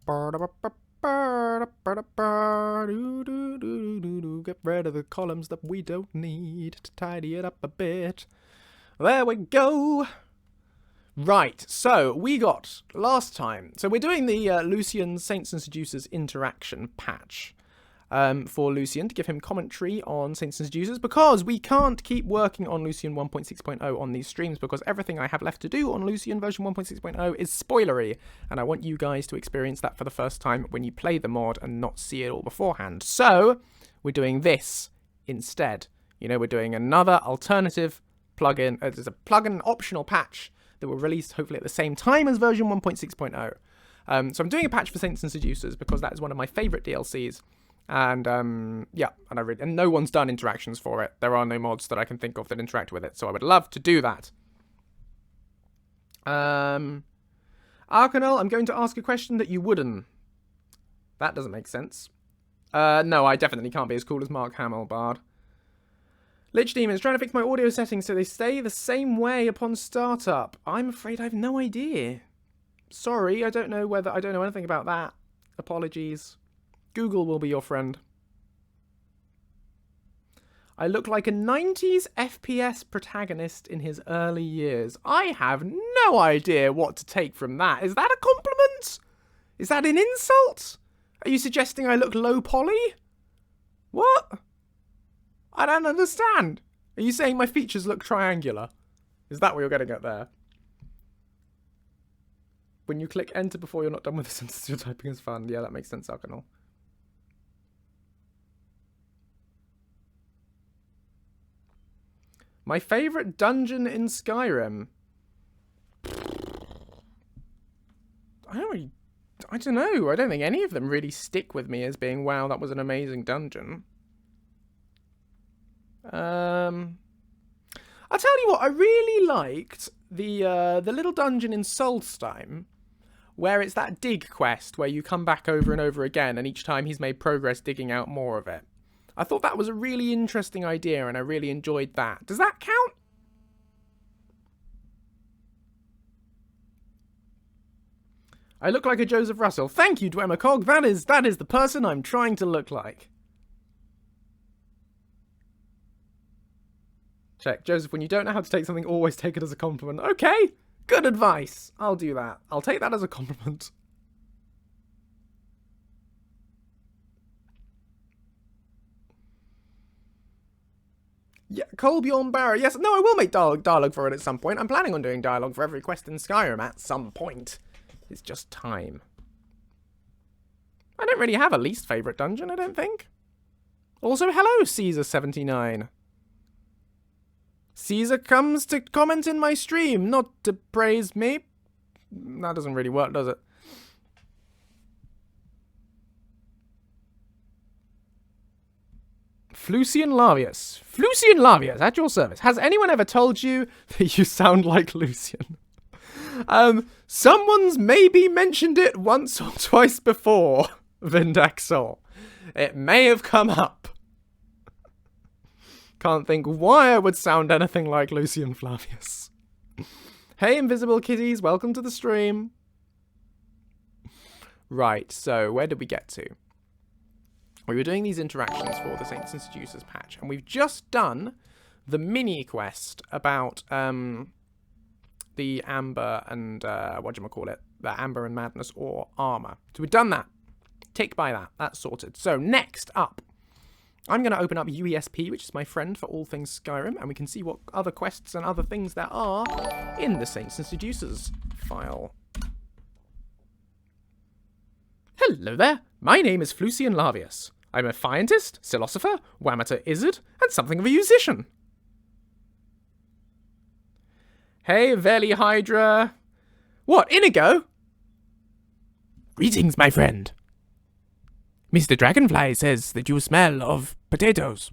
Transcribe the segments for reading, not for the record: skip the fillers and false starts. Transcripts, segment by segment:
Get rid of the columns that we don't need to tidy it up a bit. There we go. Right, so we got last time. So we're doing the Lucien Saints and Seducers interaction patch for Lucien to give him commentary on Saints and Seducers, because we can't keep working on Lucien 1.6.0 on these streams because everything I have left to do on Lucien version 1.6.0 is spoilery, and I want you guys to experience that for the first time when you play the mod and not see it all beforehand. So we're doing this instead. You know, we're doing another alternative plugin. There's a plugin optional patch that will release hopefully at the same time as version 1.6.0. So I'm doing a patch for Saints and Seducers because that is one of my favourite DLCs. And yeah, and no one's done interactions for it. There are no mods that I can think of that interact with it, so I would love to do that. Arcanel, I'm going to ask a question that you wouldn't. That doesn't make sense. No, I definitely can't be as cool as Mark Hamill, Bard. Lich Demons, trying to fix my audio settings so they stay the same way upon startup. I'm afraid I have no idea. Sorry, I don't know anything about that. Apologies. Google will be your friend. I look like a 90s FPS protagonist in his early years. I have no idea what to take from that. Is that a compliment? Is that an insult? Are you suggesting I look low poly? What? I don't understand. Are you saying my features look triangular? Is that what you're getting at there? When you click enter before you're not done with the sentence you're typing is fun. Yeah, that makes sense, Arcanel. My favourite dungeon in Skyrim. I don't know. I don't think any of them really stick with me as being, wow, that was an amazing dungeon. I'll tell you what, I really liked the little dungeon in Solstheim, where it's that dig quest where you come back over and over again, and each time he's made progress digging out more of it. I thought that was a really interesting idea, and I really enjoyed that. Does that count? I look like a Joseph Russell. Thank you, Dwemer That is the person I'm trying to look like. Check. Joseph, when you don't know how to take something, always take it as a compliment. Okay, good advice. I'll do that. I'll take that as a compliment. Yeah, Colbjorn Barrow. Yes, no, I will make dialogue for it at some point. I'm planning on doing dialogue for every quest in Skyrim at some point. It's just time. I don't really have a least favourite dungeon, I don't think. Also, hello, Caesar79. Caesar comes to comment in my stream, not to praise me. That doesn't really work, does it? Lucien Flavius. Lucien Flavius, at your service. Has anyone ever told you that you sound like Lucien? Someone's maybe mentioned it once or twice before, Vindaxol. It may have come up. Can't think why I would sound anything like Lucien Flavius. Hey, Invisible Kitties, welcome to the stream. Right, so where did we get to? We were doing these interactions for the Saints and Seducers patch, and we've just done the mini quest about the Amber and the Amber and Madness or Armor. So we've done that. Tick by that. That's sorted. So next up, I'm going to open up UESP, which is my friend for all things Skyrim, and we can see what other quests and other things there are in the Saints and Seducers file. Hello there. My name is Lucien Flavius. I'm a scientist, philosopher, wamator izzard, and something of a musician. Hey, Veli Hydra. What, Inigo? Greetings, my friend. Mr. Dragonfly says that you smell of potatoes.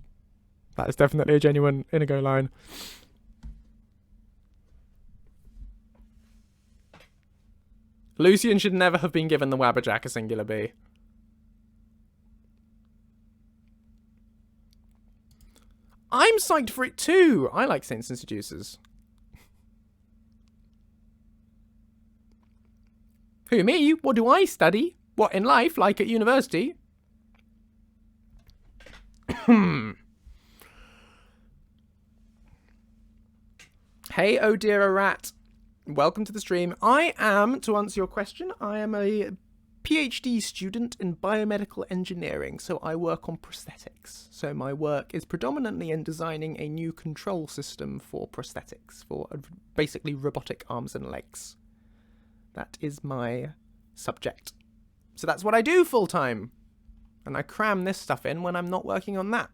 That is definitely a genuine Inigo line. Lucien should never have been given the Wabberjack a singular B. I'm psyched for it too. I like Saints and Seducers. Who, me? What do I study? What, in life, like at university? Hey, oh dear, a rat. Welcome to the stream. I am, to answer your question, I am a PhD student in biomedical engineering, so I work on prosthetics. So my work is predominantly in designing a new control system for prosthetics, for basically robotic arms and legs. That is my subject. So that's what I do full time. And I cram this stuff in when I'm not working on that.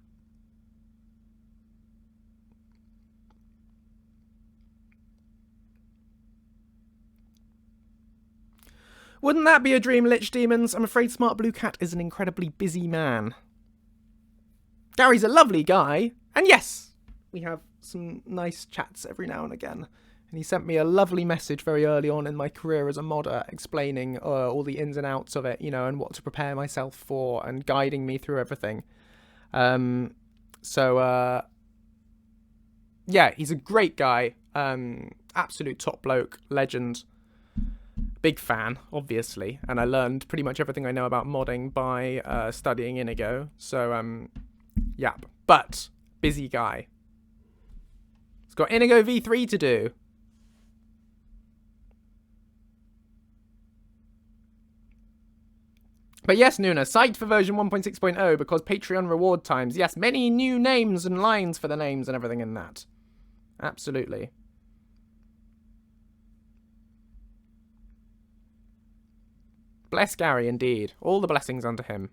Wouldn't that be a dream, Lich Demons? I'm afraid Smart Blue Cat is an incredibly busy man. Gary's a lovely guy. And yes, we have some nice chats every now and again. And he sent me a lovely message very early on in my career as a modder, explaining all the ins and outs of it, you know, and what to prepare myself for, and guiding me through everything. Yeah, he's a great guy. Absolute top bloke, legend. Big fan, obviously, and I learned pretty much everything I know about modding by studying Inigo. So, yeah, but busy guy. He's got Inigo V3 to do. But yes, Nuna, psyched for version 1.6.0 because Patreon reward times. Yes, many new names and lines for the names and everything in that. Absolutely. Bless Gary, indeed. All the blessings unto him.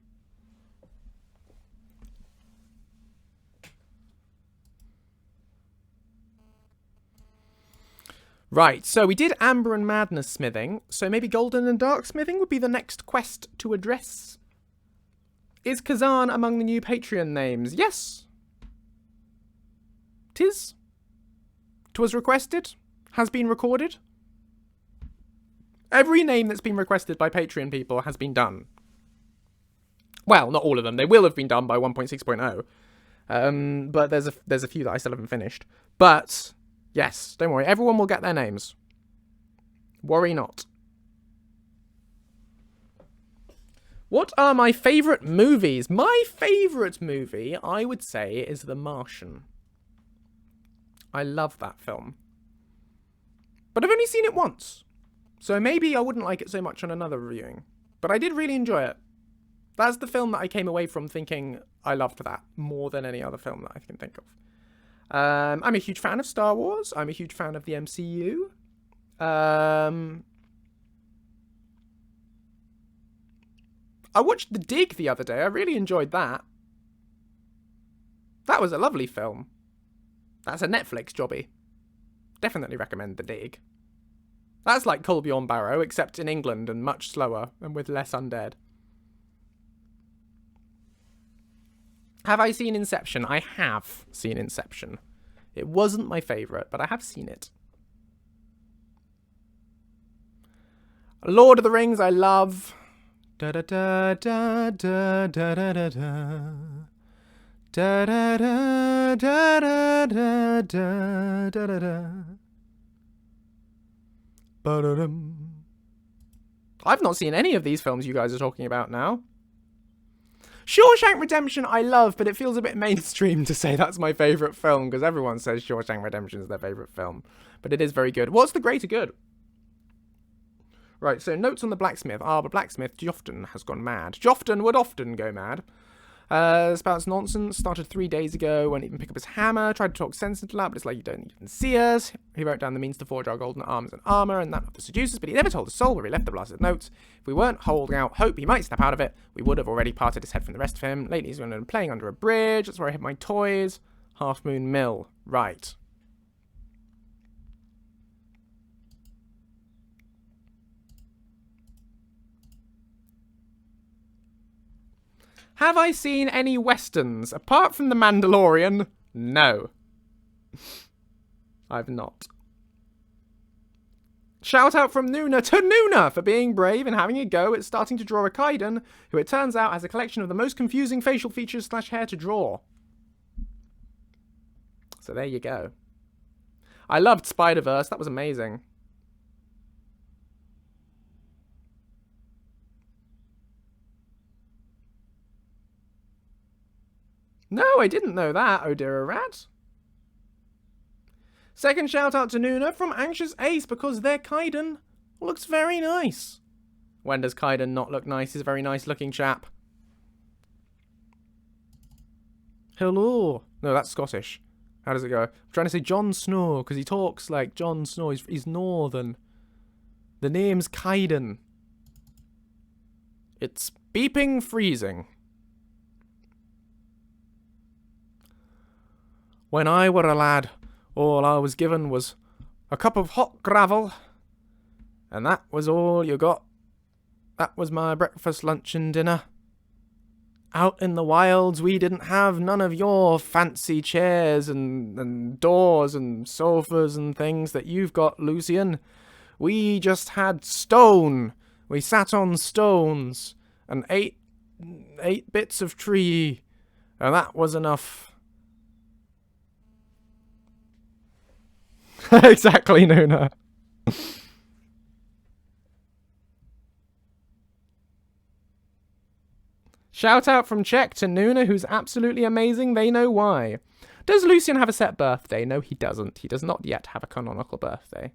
Right, so we did Amber and Madness smithing, so maybe Golden and Dark smithing would be the next quest to address. Is Kazan among the new Patreon names? Yes. 'Tis. 'Twas requested. Has been recorded. Every name that's been requested by Patreon people has been done. Well, not all of them. They will have been done by 1.6.0. But there's a few that I still haven't finished. But yes, don't worry. Everyone will get their names. Worry not. What are my favourite movies? My favourite movie, I would say, is The Martian. I love that film. But I've only seen it once. So maybe I wouldn't like it so much on another viewing. But I did really enjoy it. That's the film that I came away from thinking I loved that more than any other film that I can think of. I'm a huge fan of Star Wars. I'm a huge fan of the MCU. I watched The Dig the other day. I really enjoyed that. That was a lovely film. That's a Netflix jobby. Definitely recommend The Dig. That's like Cull Bjorn Barrow, except in England and much slower and with less undead. Have I seen Inception? I have seen Inception. It wasn't my favourite, but I have seen it. Lord of the Rings, I love. Da da da da da da da da da. Da da da da da da da da da da. I've not seen any of these films you guys are talking about now. Shawshank Redemption I love, but it feels a bit mainstream to say that's my favourite film, because everyone says Shawshank Redemption is their favourite film. But it is very good. What's the greater good? Right, so notes on the blacksmith. The blacksmith, Jofton, has gone mad. Jofton would often go mad. Spouts nonsense. Started 3 days ago. Won't even pick up his hammer. Tried to talk sense into that, but it's like you don't even see us. He wrote down the means to forge our golden arms and armour and that of the seducers, but he never told a soul where he left the blasted notes. If we weren't holding out hope he might snap out of it, we would have already parted his head from the rest of him. Lately he's been playing under a bridge. That's where I hid my toys. Half Moon Mill. Right. Have I seen any westerns? Apart from The Mandalorian, no. I've not. Shout out from Nuna to Nuna for being brave and having a go at starting to draw a Kaiden, who it turns out has a collection of the most confusing facial features / hair to draw. So there you go. I loved Spider-Verse. That was amazing. No, I didn't know that, oh dear rat. Second shout out to Nuna from Anxious Ace because their Kaiden looks very nice. When does Kaiden not look nice? He's a very nice looking chap. Hello. No, that's Scottish. How does it go? I'm trying to say Jon Snow because he talks like Jon Snow. He's northern. The name's Kaiden. It's beeping freezing. When I were a lad, all I was given was a cup of hot gravel, and that was all you got. That was my breakfast, lunch, and dinner. Out in the wilds, we didn't have none of your fancy chairs and doors and sofas and things that you've got, Lucien. We just had stone. We sat on stones and ate bits of tree, and that was enough. Exactly, Nuna. Shout out from Czech to Nuna, who's absolutely amazing. They know why. Does Lucien have a set birthday? No, he doesn't. He does not yet have a canonical birthday.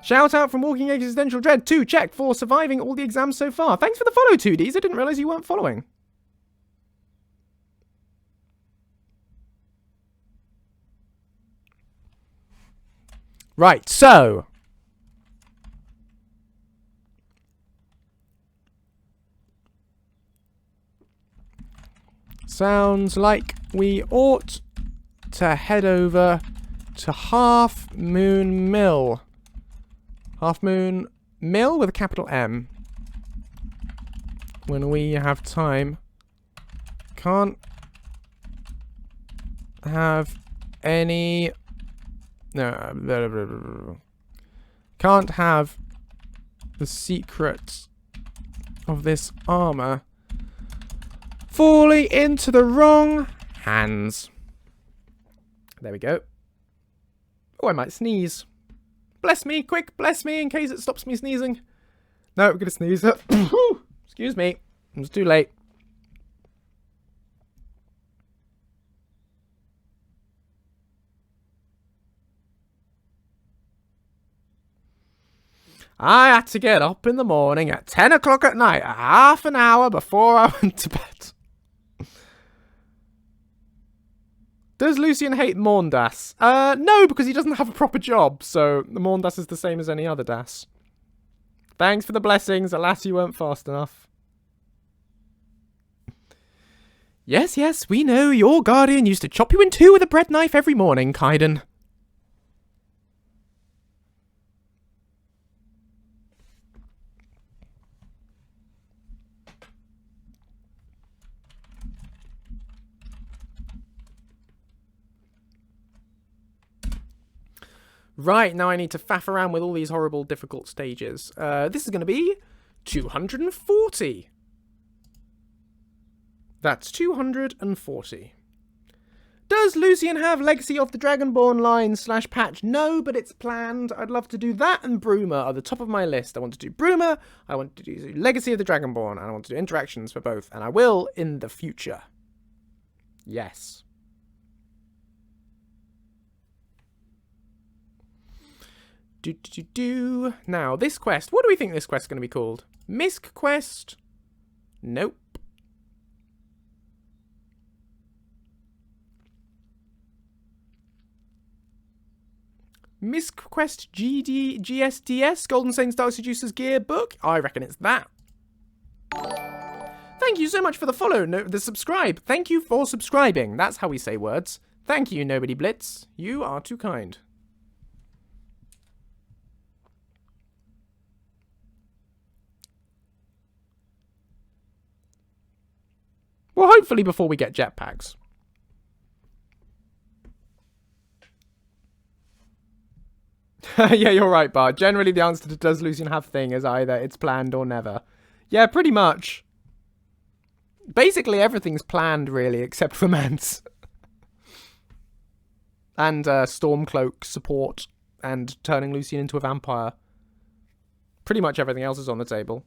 Shout out from Walking Existential Dread to Czech for surviving all the exams so far. Thanks for the follow, 2Ds. I didn't realise you weren't following. Right, so sounds like we ought to head over to Half Moon Mill. Half Moon Mill with a capital M. When we have time. Can't have any... No. Can't have the secrets of this armor falling into the wrong hands. There we go. Oh, I might sneeze. Bless me, quick, bless me in case it stops me sneezing. No, I'm gonna sneeze. Excuse me. It's too late. I had to get up in the morning at 10 o'clock at night, half an hour before I went to bed. Does Lucien hate Morndas? No, because he doesn't have a proper job, so the Morndas is the same as any other Das. Thanks for the blessings, alas you weren't fast enough. Yes, yes, we know your guardian used to chop you in two with a bread knife every morning, Kaiden. Right, now I need to faff around with all these horrible, difficult stages. This is going to be 240. That's 240. Does Lucien have Legacy of the Dragonborn line / patch? No, but it's planned. I'd love to do that and Bruma are the top of my list. I want to do Bruma, I want to do Legacy of the Dragonborn, and I want to do interactions for both. And I will in the future. Yes. Now, this quest. What do we think this quest is going to be called? Misk quest? Nope. Misk quest GSDS? Golden Saints Dark Seducers Gear book? I reckon it's that. Thank you so much for the follow. No, the subscribe. Thank you for subscribing. That's how we say words. Thank you, Nobody Blitz. You are too kind. Well, hopefully before we get jetpacks. Yeah, you're right, Bart. Generally, the answer to does Lucien have thing is either it's planned or never. Yeah, pretty much. Basically, everything's planned, really, except for Mance. And Stormcloak support and turning Lucien into a vampire. Pretty much everything else is on the table.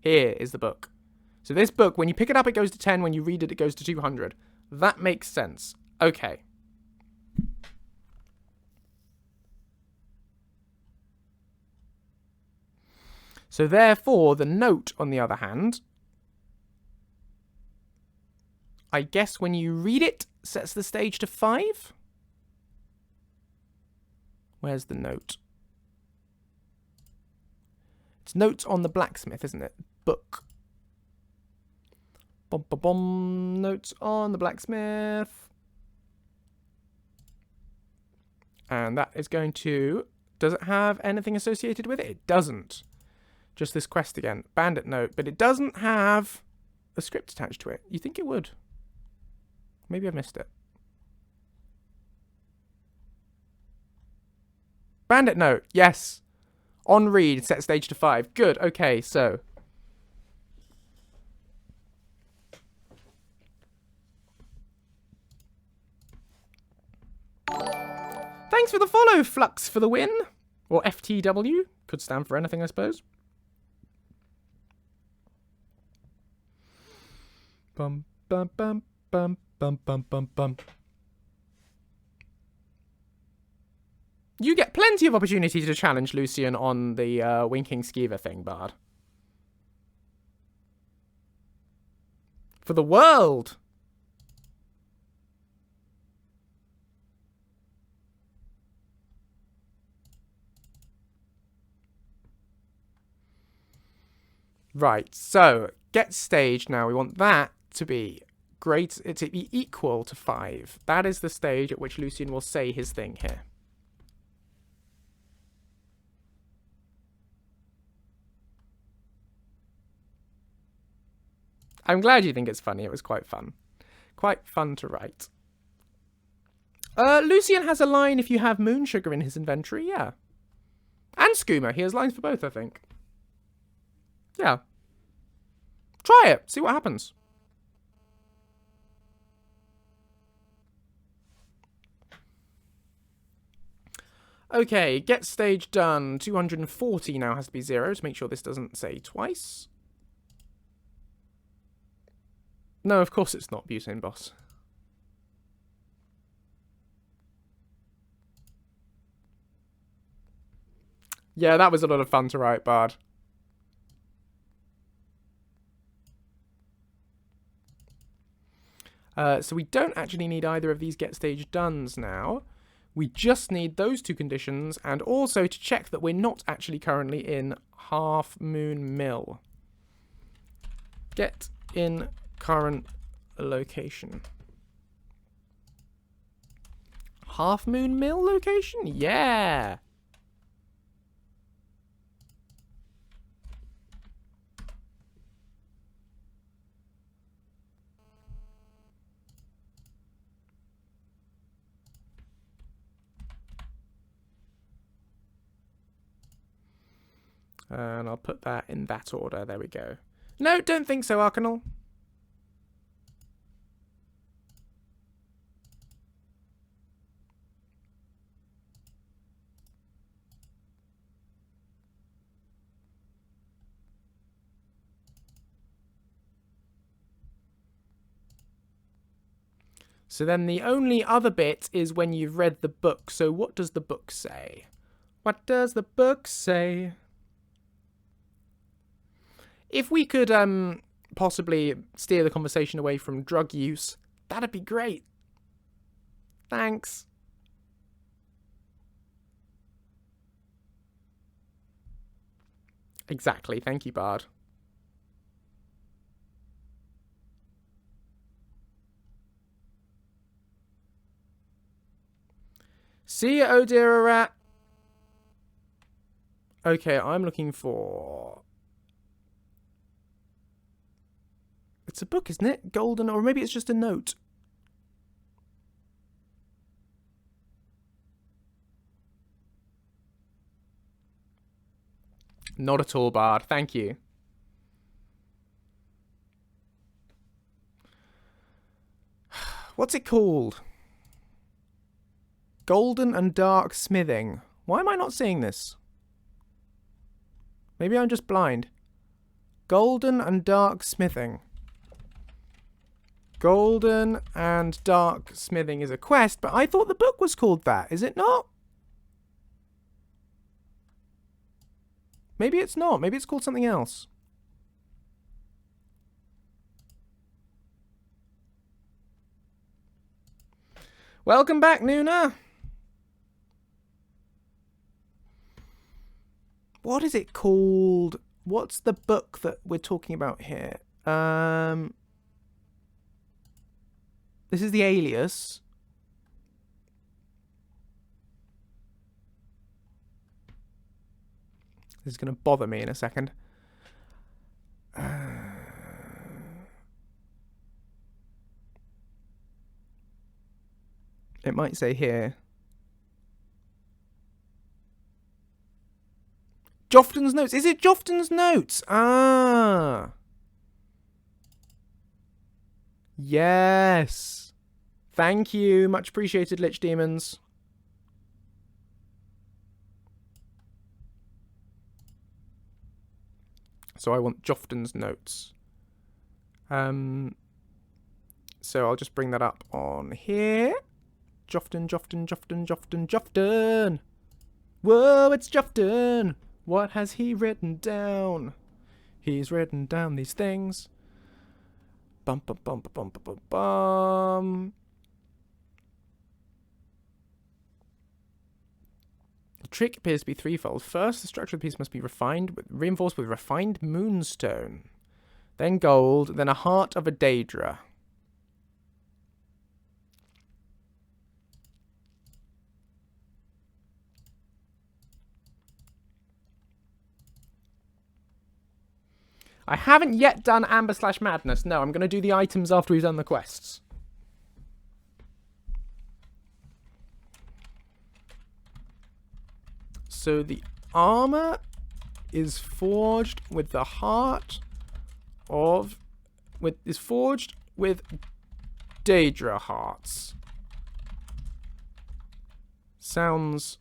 Here is the book. So this book, when you pick it up, it goes to 10. When you read it, it goes to 200. That makes sense. Okay. So therefore, the note, on the other hand, I guess when you read it, sets the stage to 5? Where's the note? It's notes on the blacksmith, isn't it? Book. Bom, bom, bom. Notes on the blacksmith. And that is going to... Does it have anything associated with it? It doesn't. Just this quest again. Bandit note. But it doesn't have a script attached to it. You think it would? Maybe I missed it. Bandit note. Yes. On read. Set stage to 5. Good. Okay, so... Thanks for the follow, Flux for the win. Or FTW. Could stand for anything, I suppose. Bum, bum, bum, bum, bum, bum, bum, bum. You get plenty of opportunity to challenge Lucien on the winking skeever thing, Bard. For the world! Right, so, get stage now. We want that to be great, to be equal to 5. That is the stage at which Lucien will say his thing here. I'm glad you think it's funny. It was quite fun. Quite fun to write. Lucien has a line if you have moon sugar in his inventory, yeah. And skooma. He has lines for both, I think. Yeah. Try it. See what happens. Okay, get stage done. 240 now has to be 0 to make sure this doesn't say twice. No, of course it's not butane boss. Yeah, that was a lot of fun to write, Bard. So we don't actually need either of these get stage dones now. We just need those two conditions, and also to check that we're not actually currently in Half Moon Mill. Get in current location. Half Moon Mill location? Yeah! And I'll put that in that order. There we go. No, don't think so, Arcanal. So then the only other bit is when you've read the book. So what does the book say? What does the book say? If we could possibly steer the conversation away from drug use, that'd be great. Thanks. Exactly. Thank you, Bard. See ya, oh dear, a rat. Okay, I'm looking for... It's a book, isn't it? Golden, or maybe it's just a note. Not at all, Bard. Thank you. What's it called? Golden and Dark Smithing. Why am I not seeing this? Maybe I'm just blind. Golden and dark smithing. Golden and dark smithing is a quest, but I thought the book was called that. Is it not? Maybe it's not. Maybe it's called something else. Welcome back, Nuna. What is it called? What's the book that we're talking about here? This is the alias. This is going to bother me in a second. It might say here. Jofton's Notes. Is it Jofton's Notes? Ah. Yes. Thank you. Much appreciated, Lich Demons. So I want Jofton's Notes. So I'll just bring that up on here. Jofton, Jofton, Jofton, Jofton, Jofton. Whoa, it's Jofton. What has he written down? He's written down these things. Bum, bum, bum, bum, bum, bum, bum. The trick appears to be threefold. First, the structure of the piece must be reinforced with refined moonstone. Then gold, then a heart of a Daedra. I haven't yet done Amber/Madness. No, I'm going to do the items after we've done the quests. So the armor is forged with the heart of... is forged with Daedra hearts. Sounds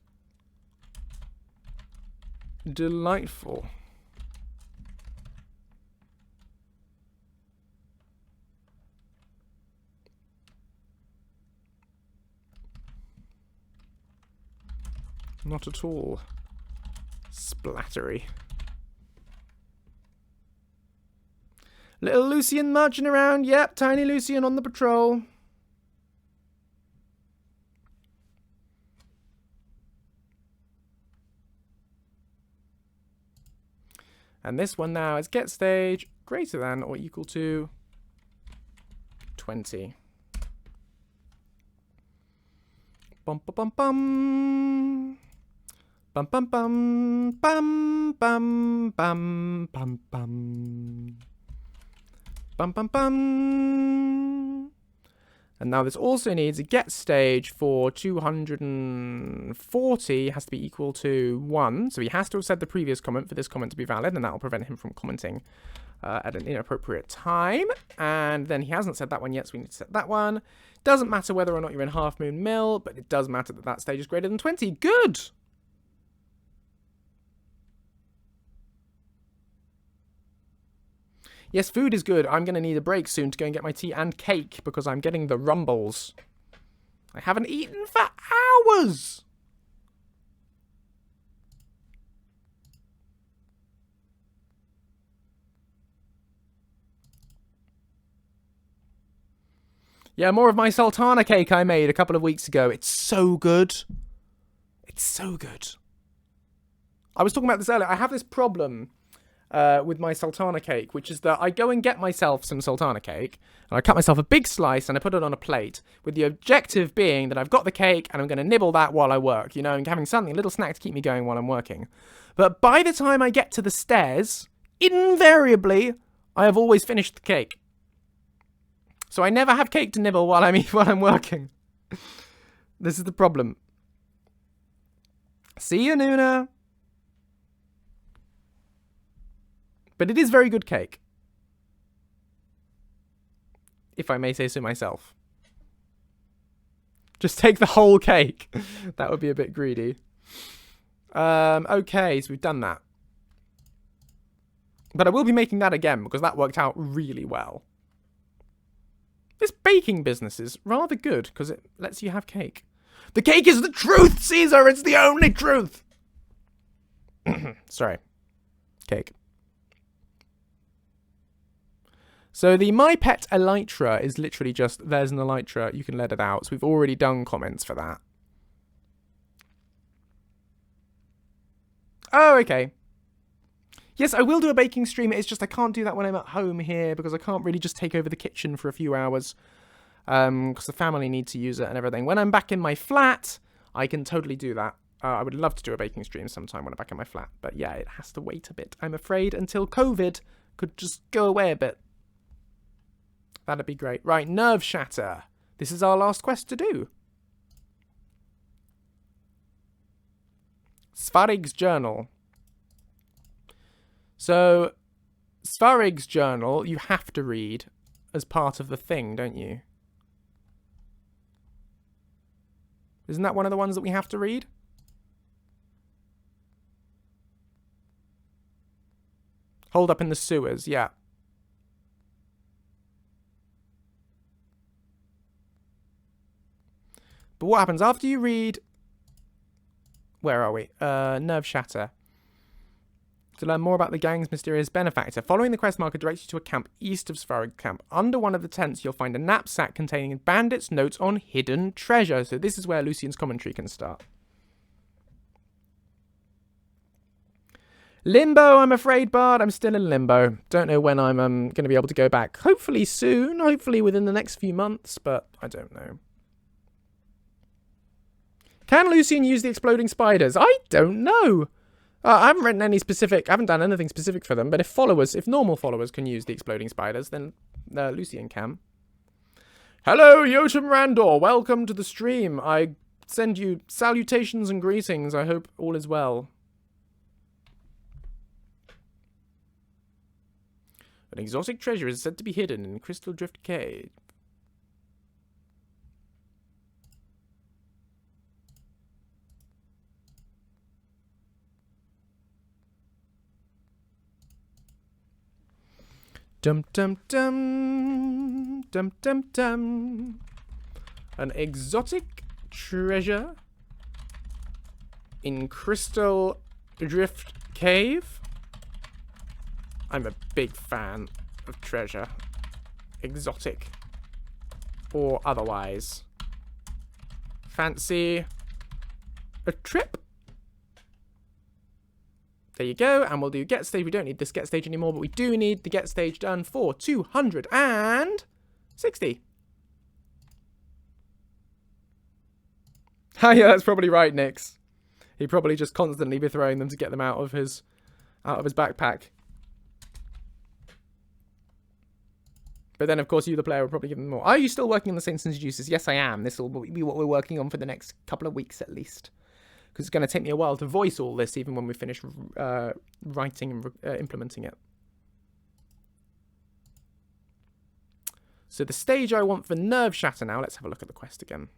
delightful. Not at all splattery. Little Lucien marching around. Yep, tiny Lucien on the patrol. And this one now is get stage greater than or equal to 20. Bum bum bum bum. Bum bum bum bum bum bum bum bum. Bum bum bum. And now this also needs a get stage for 240 has to be equal to 1. So he has to have said the previous comment for this comment to be valid, and that will prevent him from commenting at an inappropriate time. And then he hasn't said that one yet, so we need to set that one. Doesn't matter whether or not you're in Half Moon Mill, but it does matter that that stage is greater than 20. Good! Yes, food is good. I'm going to need a break soon to go and get my tea and cake because I'm getting the rumbles. I haven't eaten for hours! Yeah, more of my sultana cake I made a couple of weeks ago. It's so good. It's so good. I was talking about this earlier. I have this problem with my sultana cake, which is that I go and get myself some sultana cake, and I cut myself a big slice, and I put it on a plate, with the objective being that I've got the cake, and I'm going to nibble that while I work, you know, and having something, a little snack to keep me going while I'm working. But by the time I get to the stairs, invariably, I have always finished the cake. So I never have cake to nibble while I'm working. This is the problem. See you, Nuna. But it is very good cake. If I may say so myself. Just take the whole cake. That would be a bit greedy. Okay, so we've done that. But I will be making that again because that worked out really well. This baking business is rather good because it lets you have cake. The cake is the truth, Caesar! It's the only truth! Sorry. Cake. So the My Pet Elytra is literally just, there's an elytra, you can let it out. So we've already done comments for that. Oh, okay. Yes, I will do a baking stream. It's just I can't do that when I'm at home here because I can't really just take over the kitchen for a few hours. Because the family need to use it and everything. When I'm back in my flat, I can totally do that. I would love to do a baking stream sometime when I'm back in my flat. But yeah, it has to wait a bit, I'm afraid, until COVID could just go away a bit. That'd be great. Right, Nerve Shatter. This is our last quest to do. Svarig's Journal. So, Svarig's Journal, you have to read as part of the thing, don't you? Isn't that one of the ones that we have to read? Hold up in the sewers, yeah. But what happens after you read... Where are we? Nerve Shatter. To learn more about the gang's mysterious benefactor, following the quest marker directs you to a camp east of Svarig Camp. Under one of the tents, you'll find a knapsack containing bandits' notes on hidden treasure. So this is where Lucien's commentary can start. Limbo, I'm afraid, Bard. I'm still in limbo. Don't know when I'm going to be able to go back. Hopefully soon. Hopefully within the next few months, but I don't know. Can Lucien use the exploding spiders? I don't know. I haven't written any specific, I haven't done anything specific for them, but if normal followers can use the exploding spiders, then Lucien can. Hello, Yotam Randor. Welcome to the stream. I send you salutations and greetings. I hope all is well. An exotic treasure is said to be hidden in Crystal Drift Cave. Dum dum dum dum dum dum. An exotic treasure in Crystal Drift Cave. I'm a big fan of treasure, exotic or otherwise. Fancy a trip? There you go, and we'll do get stage. We don't need this get stage anymore, but we do need the get stage done for 260. Ah, yeah, that's probably right, Nix. He'd probably just constantly be throwing them to get them out of his backpack. But then, of course, you, the player, will probably give them more. Are you still working on the Saints and Seducers? Yes, I am. This will be what we're working on for the next couple of weeks, at least. Because it's going to take me a while to voice all this, even when we finish writing and implementing it. So the stage I want for Nerve Shatter now, let's have a look at the quest again.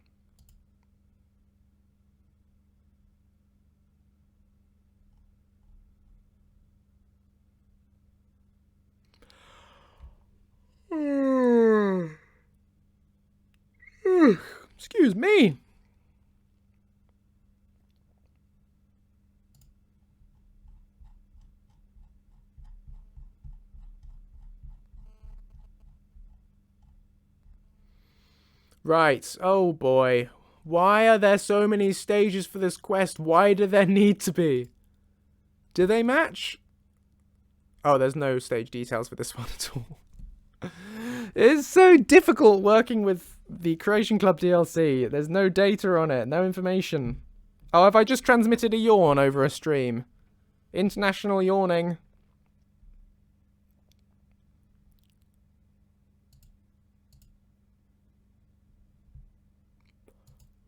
Excuse me. Right, oh boy. Why are there so many stages for this quest? Why do there need to be? Do they match? Oh, there's no stage details for this one at all. It's so difficult working with the Creation Club DLC. There's no data on it, no information. Oh, have I just transmitted a yawn over a stream? International yawning.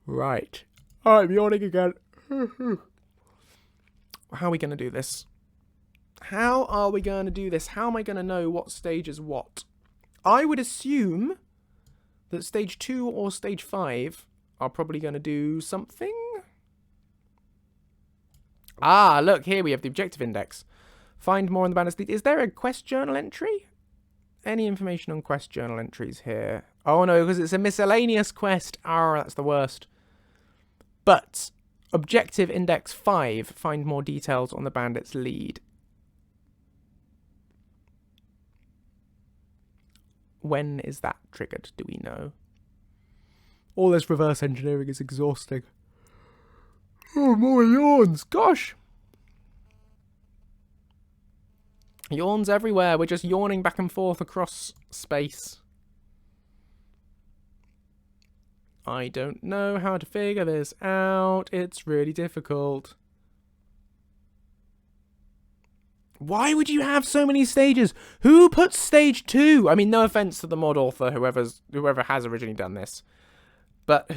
Right. I'm yawning again. How are we going to do this? How are we going to do this? How am I going to know what stage is what? I would assume that stage 2 or stage 5 are probably going to do something. Ah, look, here we have the objective index. Find more on the bandit's lead. Is there a quest journal entry? Any information on quest journal entries here? Oh no, because it's a miscellaneous quest. Ah, that's the worst. But objective index 5. Find more details on the bandit's lead. When is that triggered? Do we know? All this reverse engineering is exhausting. Oh, more yawns. Gosh. Yawns everywhere. We're just yawning back and forth across space. I don't know how to figure this out. It's really difficult. Why would you have so many stages? Who puts stage 2? I mean, no offense to the mod author, whoever has originally done this. But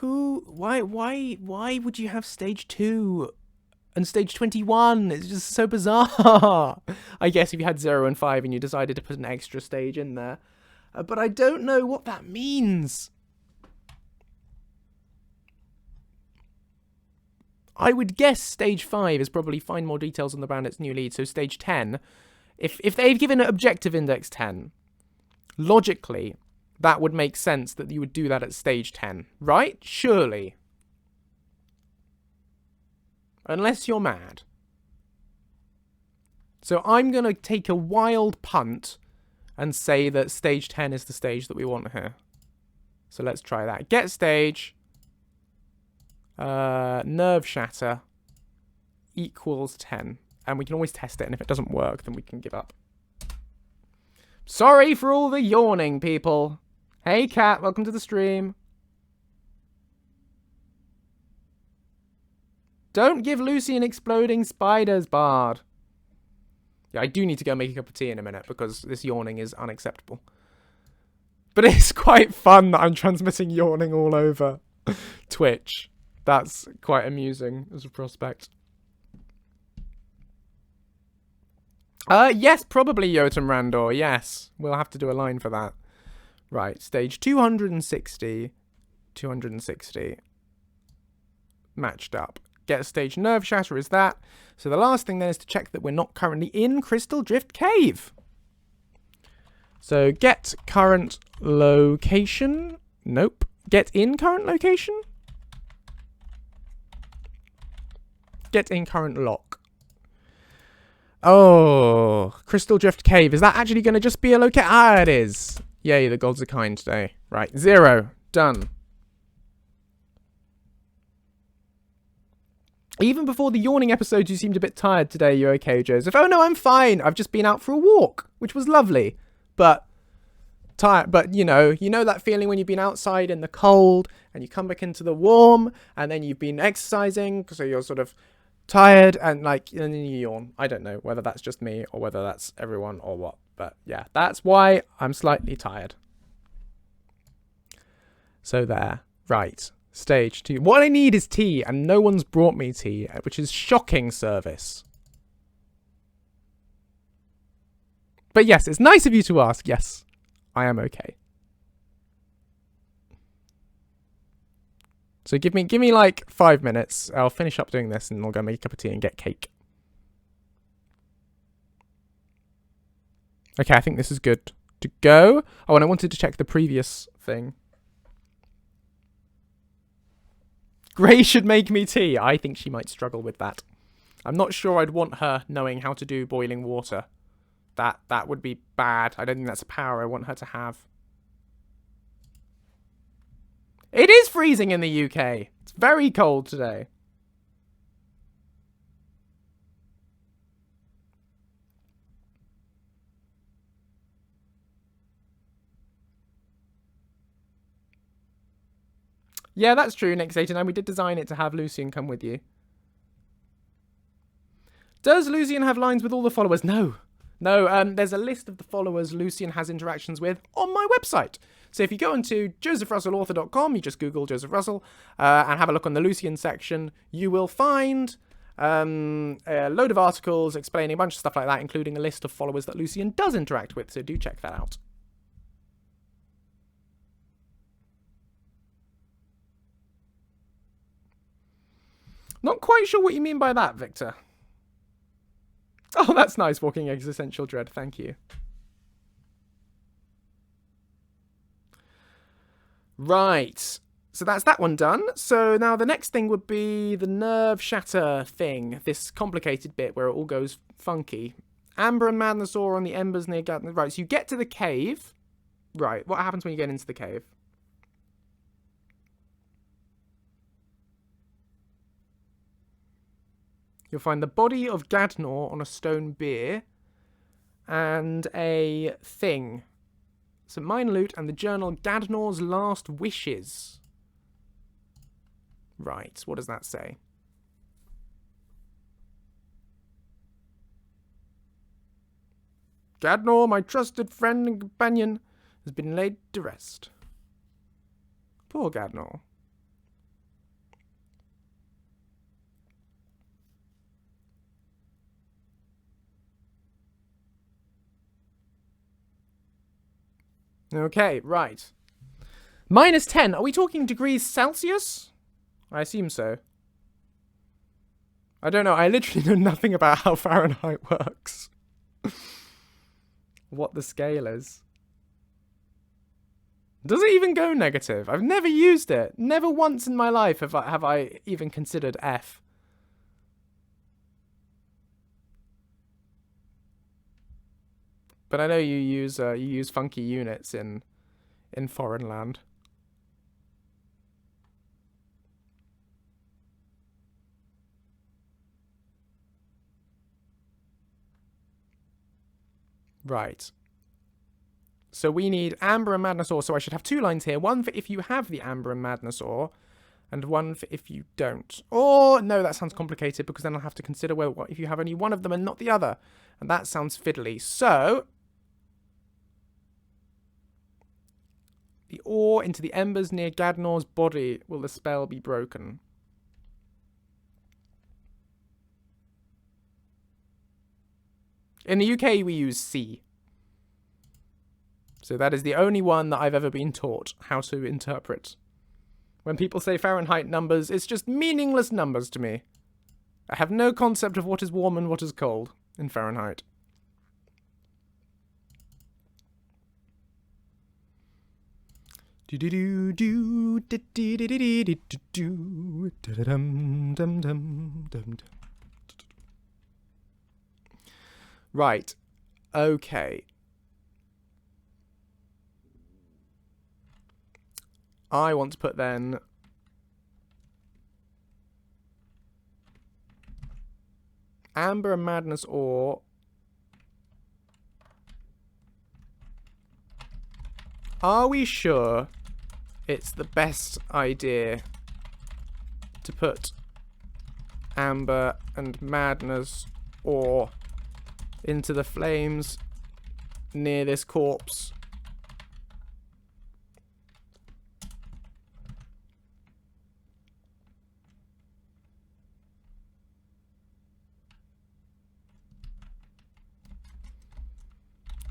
why would you have stage 2 and stage 21? It's just so bizarre. I guess if you had 0 and 5 and you decided to put an extra stage in there. But I don't know what that means. I would guess stage 5 is probably find more details on the bandit's new lead. So stage 10, if they've given it objective index 10, logically, that would make sense that you would do that at stage 10, right? Surely. Unless you're mad. So I'm going to take a wild punt and say that stage 10 is the stage that we want here. So let's try that. Get stage. Nerve shatter equals 10. And we can always test it, and if it doesn't work, then we can give up. Sorry for all the yawning, people. Hey, Cat, welcome to the stream. Don't give Lucien exploding spiders, Bard. Yeah, I do need to go make a cup of tea in a minute, because this yawning is unacceptable. But it's quite fun that I'm transmitting yawning all over Twitch. That's quite amusing as a prospect. Yes, probably Yotam Randor. Yes, we'll have to do a line for that. Right, stage 260. 260. Matched up. Get a stage nerve shatter is that. So the last thing then is to check that we're not currently in Crystal Drift Cave. So get current location. Nope. Get in current location. Get in current lock. Oh, Crystal Drift Cave. Is that actually going to just be a location? Ah, it is. Yay, the gods are kind today. Right, 0. Done. Even before the yawning episodes, you seemed a bit tired today. You okay, Joseph? Oh, no, I'm fine. I've just been out for a walk, which was lovely. But tired. But, you know that feeling when you've been outside in the cold and you come back into the warm and then you've been exercising, so you're sort of tired and then you yawn. I don't know whether that's just me or whether that's everyone or what. But yeah, that's why I'm slightly tired. So there. Right. Stage 2. What I need is tea, and no one's brought me tea, which is shocking service. But yes, it's nice of you to ask. Yes, I am okay. So give me like 5 minutes. I'll finish up doing this and I'll go make a cup of tea and get cake. Okay, I think this is good to go. Oh, and I wanted to check the previous thing. Gray should make me tea. I think she might struggle with that. I'm not sure I'd want her knowing how to do boiling water. That would be bad. I don't think that's a power I want her to have. It is freezing in the UK. It's very cold today. Yeah, that's true, Nix89. We did design it to have Lucien come with you. Does Lucien have lines with all the followers? No. No, there's a list of the followers Lucien has interactions with on my website. So if you go into josephrussellauthor.com, you just Google Joseph Russell, and have a look on the Lucien section, you will find a load of articles explaining a bunch of stuff like that, including a list of followers that Lucien does interact with, so do check that out. Not quite sure what you mean by that, Victor. Oh, that's nice. Walking existential dread. Thank you. Right. So that's that one done. So now the next thing would be the nerve shatter thing. This complicated bit where it all goes funky. Amber and Madness ore on the embers near Gadna. Right, so you get to the cave. Right, what happens when you get into the cave? You'll find the body of Gadnor on a stone bier. And a thing. Some mine loot and the journal Gadnor's Last Wishes. Right, what does that say? Gadnor, my trusted friend and companion, has been laid to rest. Poor Gadnor. Okay, right. -10. Are we talking degrees Celsius? I assume so. I don't know. I literally know nothing about how Fahrenheit works. What the scale is. Does it even go negative? I've never used it. Never once in my life have I even considered F. But I know you use funky units in foreign land. Right. So we need Amber and Madness ore. So I should have 2 lines here. One for if you have the Amber and Madness ore, and one for if you don't. Or, no, that sounds complicated because then I'll have to consider what if you have only one of them and not the other. And that sounds fiddly. So the ore into the embers near Gadnor's body. Will the spell be broken? In the UK, we use C. So that is the only one that I've ever been taught how to interpret. When people say Fahrenheit numbers, it's just meaningless numbers to me. I have no concept of what is warm and what is cold in Fahrenheit. Right. Okay. I want to put then Amber and Madness ore. Are we sure it's the best idea to put Amber and Madness ore into the flames near this corpse?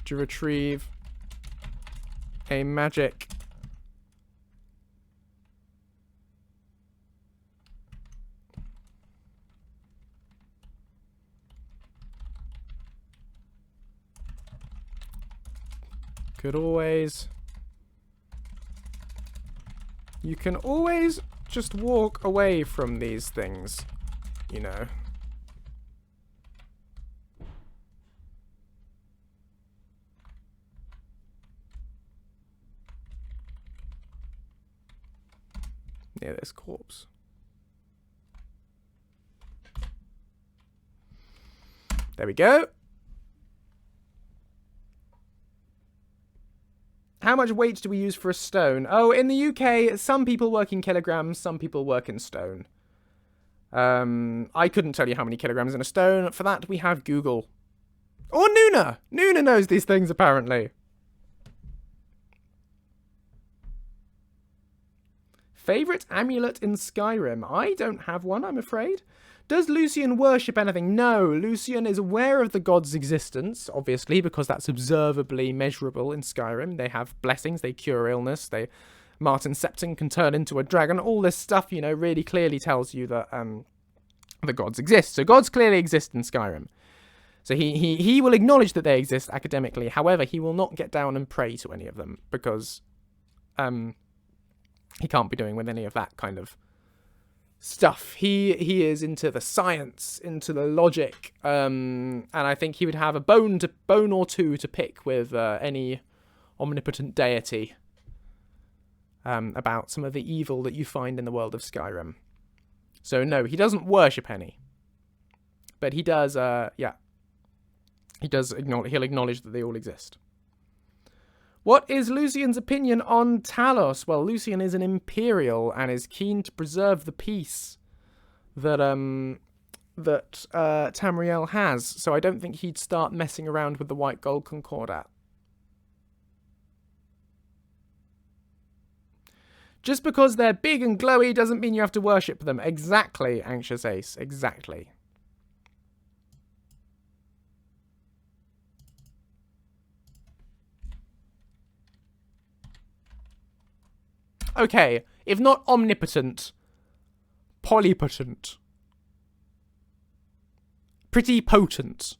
To retrieve a magic could always you can always just walk away from these things, you know. Near this corpse. There we go. How much weight do we use for a stone? Oh, in the UK, some people work in kilograms, some people work in stone. I couldn't tell you how many kilograms in a stone. For that, we have Google. Or Nuna! Nuna knows these things, apparently. Favourite amulet in Skyrim? I don't have one, I'm afraid. Does Lucien worship anything? No, Lucien is aware of the god's existence, obviously, because that's observably measurable in Skyrim. They have blessings, they cure illness, Martin Septon can turn into a dragon. All this stuff, you know, really clearly tells you that the gods exist. So gods clearly exist in Skyrim. So he will acknowledge that they exist academically. However, he will not get down and pray to any of them because he can't be doing with any of that kind of stuff. He is into the science, into the logic, and I think he would have a bone or two to pick with any omnipotent deity about some of the evil that you find in the world of Skyrim. So no, he doesn't worship any, but he does. He does acknowledge. He'll acknowledge that they all exist. What is Lucien's opinion on Talos? Well, Lucien is an Imperial and is keen to preserve the peace that Tamriel has. So I don't think he'd start messing around with the White Gold Concordat. Just because they're big and glowy doesn't mean you have to worship them. Exactly, Anxious Ace. Exactly. Okay, if not omnipotent, polypotent. Pretty potent.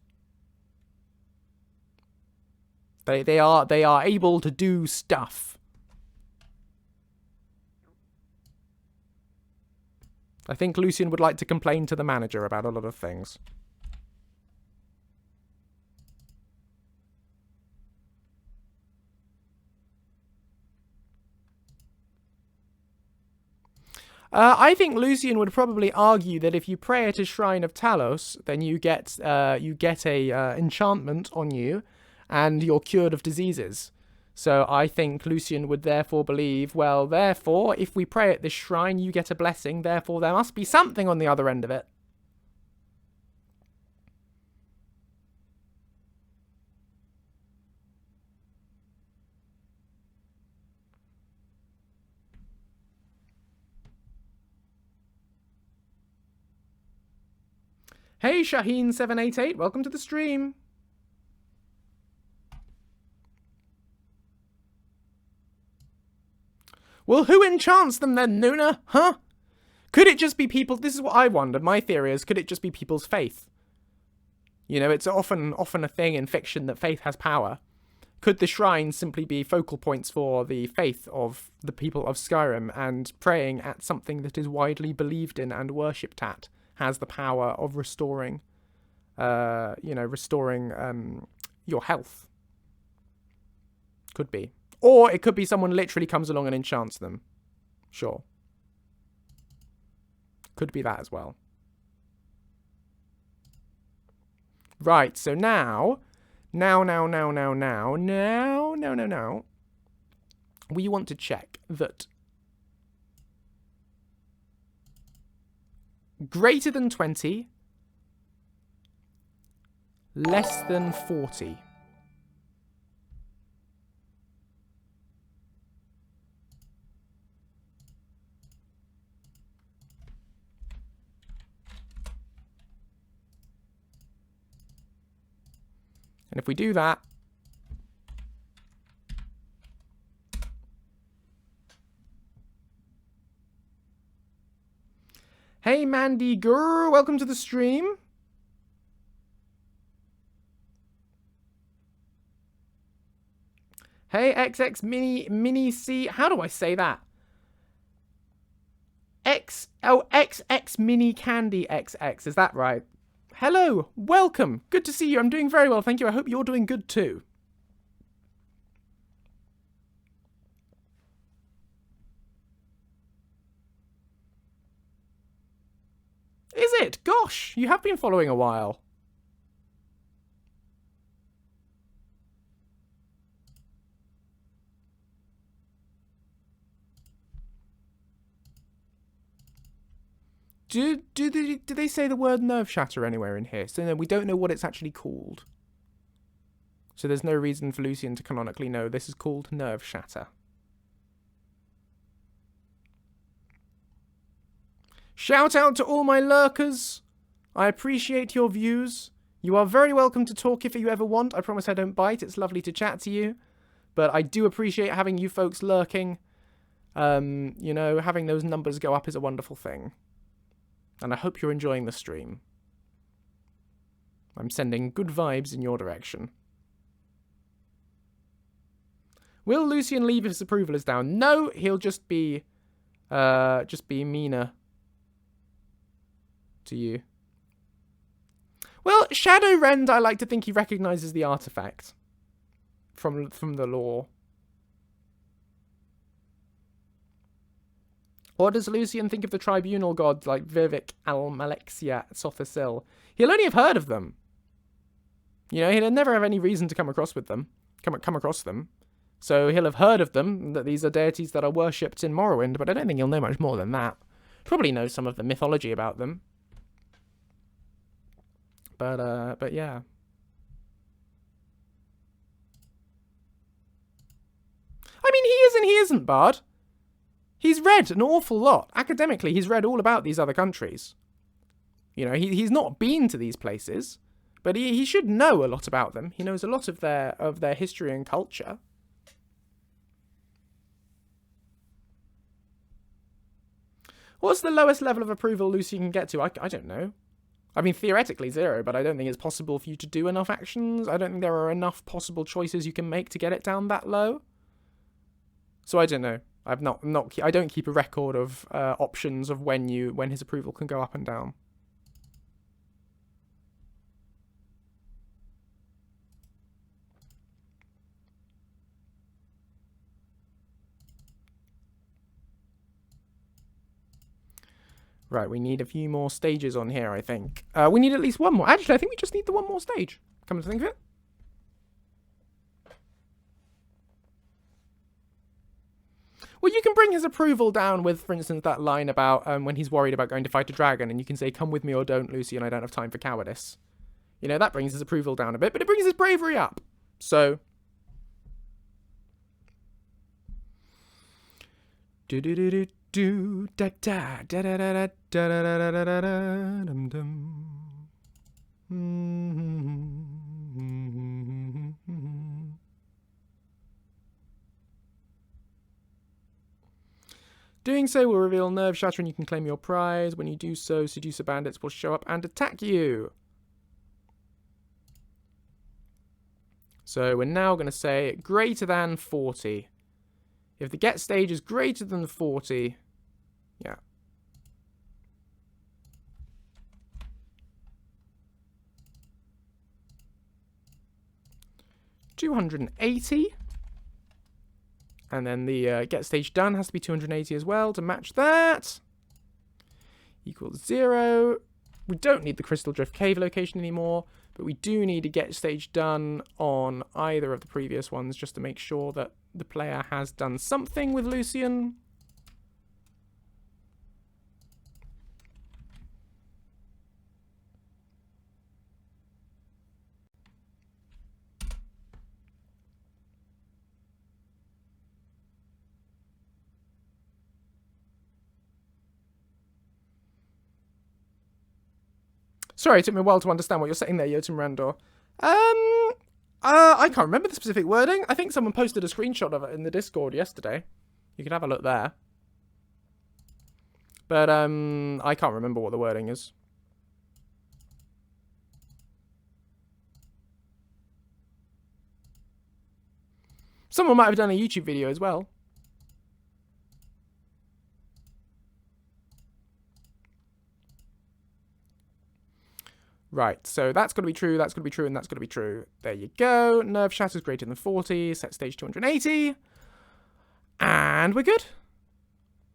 They are able to do stuff. I think Lucien would like to complain to the manager about a lot of things. I think Lucien would probably argue that if you pray at a shrine of Talos, then you get a enchantment on you, and you're cured of diseases. So I think Lucien would therefore believe, well, therefore, if we pray at this shrine, you get a blessing. Therefore, there must be something on the other end of it. Hey, Shaheen788, welcome to the stream. Well, who enchants them then, Nuna? Huh? Could it just be people? This is what I wondered. My theory is, could it just be people's faith? You know, it's often a thing in fiction that faith has power. Could the shrine simply be focal points for the faith of the people of Skyrim, and praying at something that is widely believed in and worshipped at has the power of restoring, your health? Could be. Or it could be someone literally comes along and enchants them. Sure. Could be that as well. Right, so now, we want to check that greater than 20, less than 40. And if we do that, hey Mandy Gurr, welcome to the stream. Hey XX Mini C, how do I say that? XX Mini Candy XX, is that right? Hello, welcome. Good to see you. I'm doing very well, thank you. I hope you're doing good too. Is it? Gosh, you have been following a while. Do they say the word nerve shatter anywhere in here? So no, we don't know what it's actually called. So there's no reason for Lucien to canonically know this is called nerve shatter. Shout out to all my lurkers. I appreciate your views. You are very welcome to talk if you ever want. I promise I don't bite. It's lovely to chat to you. But I do appreciate having you folks lurking. You know, having those numbers go up is a wonderful thing. And I hope you're enjoying the stream. I'm sending good vibes in your direction. Will Lucien leave if his approval is down? No, he'll just be meaner to you. Well, Shadowrend, I like to think he recognises the artifact from the lore. What does Lucien think of the tribunal gods like Vivek, Almalexia, Sothasil? He'll only have heard of them. You know, he'll never have any reason to come across them. So he'll have heard of them, that these are deities that are worshipped in Morrowind, but I don't think he'll know much more than that. Probably knows some of the mythology about them. But yeah. I mean, he is and he isn't, Bard. He's read an awful lot. Academically, he's read all about these other countries. You know, he's not been to these places, but he should know a lot about them. He knows a lot of their history and culture. What's the lowest level of approval Lucien can get to? I don't know. I mean, theoretically 0, but I don't think it's possible for you to do enough actions. I don't think there are enough possible choices you can make to get it down that low. So I don't know. I don't keep a record of options of when his approval can go up and down. Right, we need a few more stages on here, I think. We need at least one more. Actually, I think we just need the one more stage, come to think of it. Well, you can bring his approval down with, for instance, that line about when he's worried about going to fight a dragon, and you can say, come with me or don't, Lucien, I don't have time for cowardice. You know, that brings his approval down a bit, but it brings his bravery up. So... Do da da da da da da da da da da da dum dum. Doing so will reveal nerve shatter and you can claim your prize. When you do so, Seducer bandits will show up and attack you. So we're now going to say greater than 40. If the get stage is greater than 40, yeah. $280. And then the get stage done has to be 280 as well to match that. Equals 0. We don't need the Crystal Drift Cave location anymore, but we do need to get stage done on either of the previous ones just to make sure that the player has done something with Lucien. Sorry, it took me a while to understand what you're saying there, Jotun Randor. I can't remember the specific wording. I think someone posted a screenshot of it in the Discord yesterday. You can have a look there. But, I can't remember what the wording is. Someone might have done a YouTube video as well. Right, so that's got to be true, that's got to be true, and that's got to be true. There you go. Nerve shatter is greater than 40. Set stage 280. And we're good.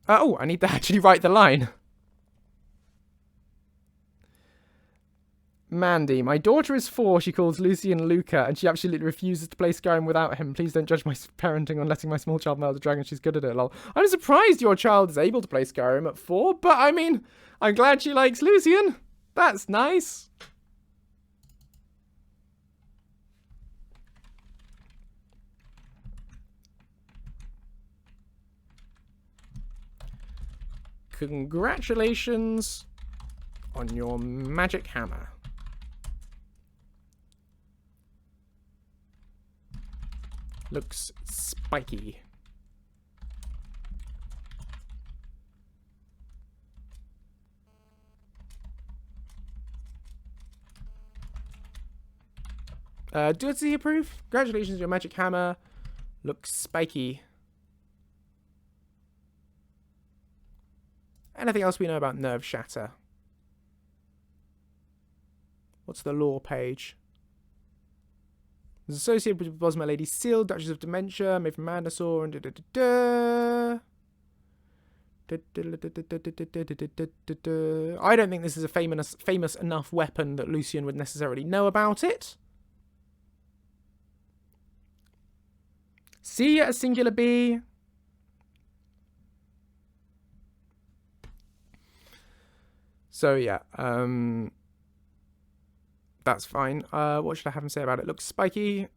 Oh, I need to actually write the line. Mandy, my daughter is 4. She calls Lucien Luca, and she absolutely refuses to play Skyrim without him. Please don't judge my parenting on letting my small child melt the dragon. She's good at it, lol. I'm surprised your child is able to play Skyrim at 4, but I mean, I'm glad she likes Lucien. That's nice. Congratulations on your magic hammer. Looks spiky. Does he approve? Congratulations, your magic hammer looks spiky. Anything else we know about Nerve Shatter? What's the lore page? It's associated with Bosma Lady Seal, Duchess of Dementia, made from Mandosaur, and I don't think this is a famous enough weapon that Lucien would necessarily know about it. C, a singular B. So yeah, that's fine. What should I have him say about it? Looks spiky.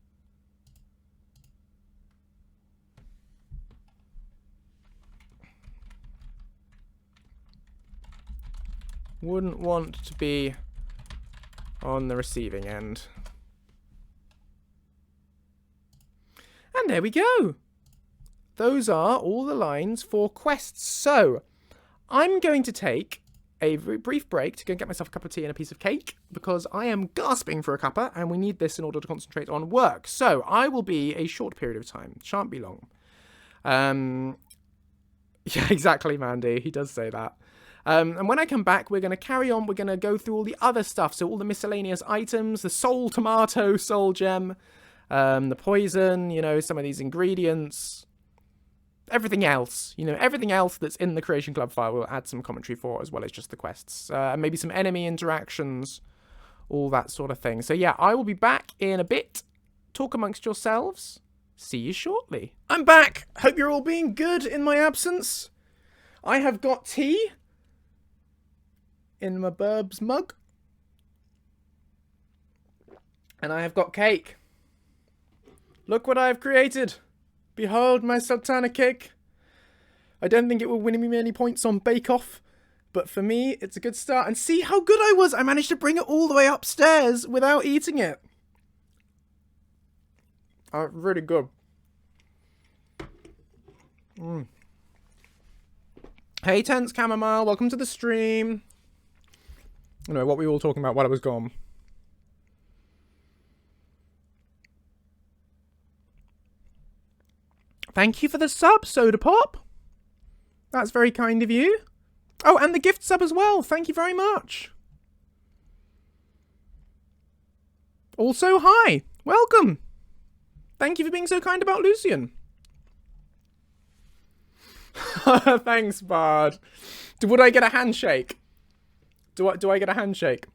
Wouldn't want to be on the receiving end. And there we go. Those are all the lines for quests. So, I'm going to take a very brief break to go and get myself a cup of tea and a piece of cake, because I am gasping for a cuppa, and we need this in order to concentrate on work. So, I will be a short period of time. Shan't be long. Yeah, exactly, Mandy. He does say that. And when I come back, we're going to carry on. We're going to go through all the other stuff. So all the miscellaneous items, the soul tomato, soul gem, the poison, you know, some of these ingredients, everything else, you know, everything else that's in the Creation Club file we'll add some commentary for, as well as just the quests. And maybe some enemy interactions, all that sort of thing. So yeah, I will be back in a bit. Talk amongst yourselves. See you shortly. I'm back. Hope you're all being good in my absence. I have got tea in my burbs mug, and I have got cake. Look what I have created. Behold my sultana cake. I don't think it will win me many points on Bake Off, but for me it's a good start. And see how good I was. I managed to bring it all the way upstairs without eating it. Really good. Hey Tense Chamomile, welcome to the stream. Anyway, what were we all talking about while I was gone? Thank you for the sub, Soda Pop. That's very kind of you. Oh, and the gift sub as well. Thank you very much. Also, hi. Welcome. Thank you for being so kind about Lucien. Thanks, Bard. Would I get a handshake? Do I get a handshake?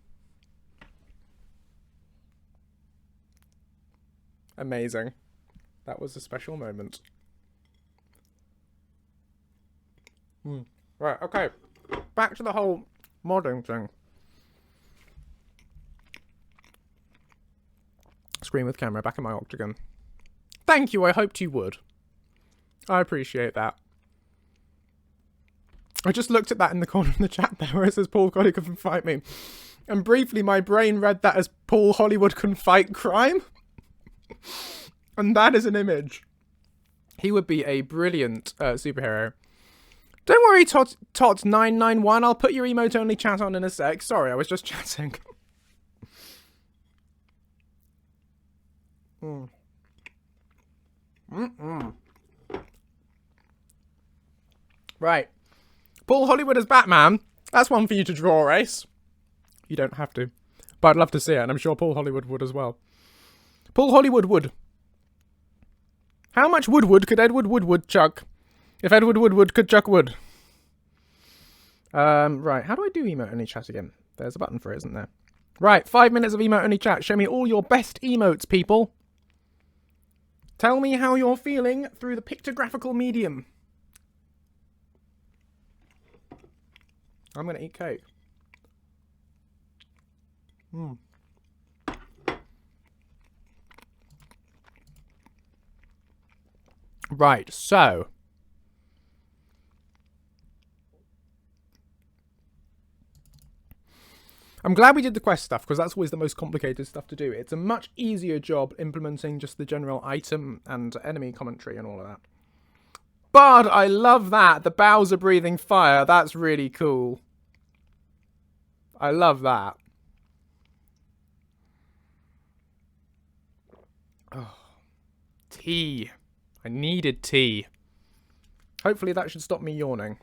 Amazing. That was a special moment. Right, okay. Back to the whole modding thing. Screen with camera, back in my octagon. Thank you, I hoped you would. I appreciate that. I just looked at that in the corner of the chat there where it says Paul Hollywood can fight me. And briefly my brain read that as Paul Hollywood can fight crime. And that is an image. He would be a brilliant superhero. Don't worry, Tot991. I'll put your emote-only chat on in a sec. Sorry, I was just chatting. Right. Paul Hollywood as Batman. That's one for you to draw, Ace. You don't have to. But I'd love to see it, and I'm sure Paul Hollywood would as well. Paul Hollywood would. How much wood could Edward Woodward chuck? If Edward Woodward could chuck wood. Right, how do I do emote-only chat again? There's a button for it, isn't there? Right, 5 minutes of emote-only chat. Show me all your best emotes, people. Tell me how you're feeling through the pictographical medium. I'm going to eat cake. Right, so. I'm glad we did the quest stuff, because that's always the most complicated stuff to do. It's a much easier job implementing just the general item and enemy commentary and all of that. Bard, I love that. The Bowser breathing fire. That's really cool. I love that. Oh, tea. I needed tea. Hopefully that should stop me yawning.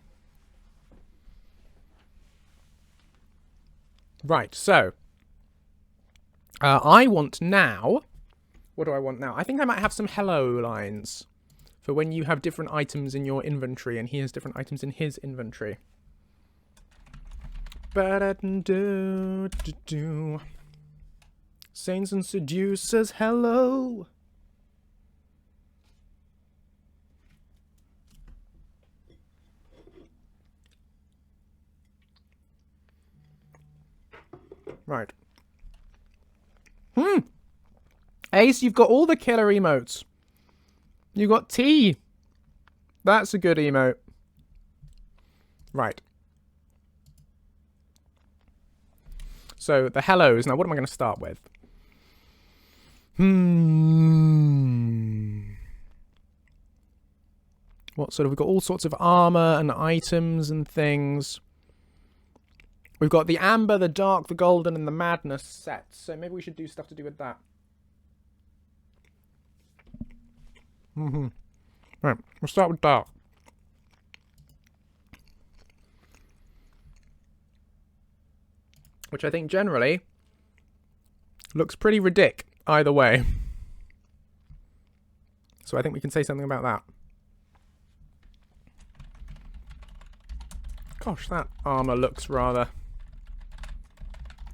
Right, so. I want now... What do I want now? I think I might have some hello lines. For when you have different items in your inventory and he has different items in his inventory. Saints and Seducers, hello! Right. Ace, you've got all the killer emotes. You got tea. That's a good emote. Right. So, the hellos. Now, what am I going to start with? What sort of... We've got all sorts of armor and items and things. We've got the amber, the dark, the golden, and the madness sets. So maybe we should do stuff to do with that. Right, we'll start with dark. Which I think generally looks pretty ridiculous either way. So I think we can say something about that. Gosh, that armor looks rather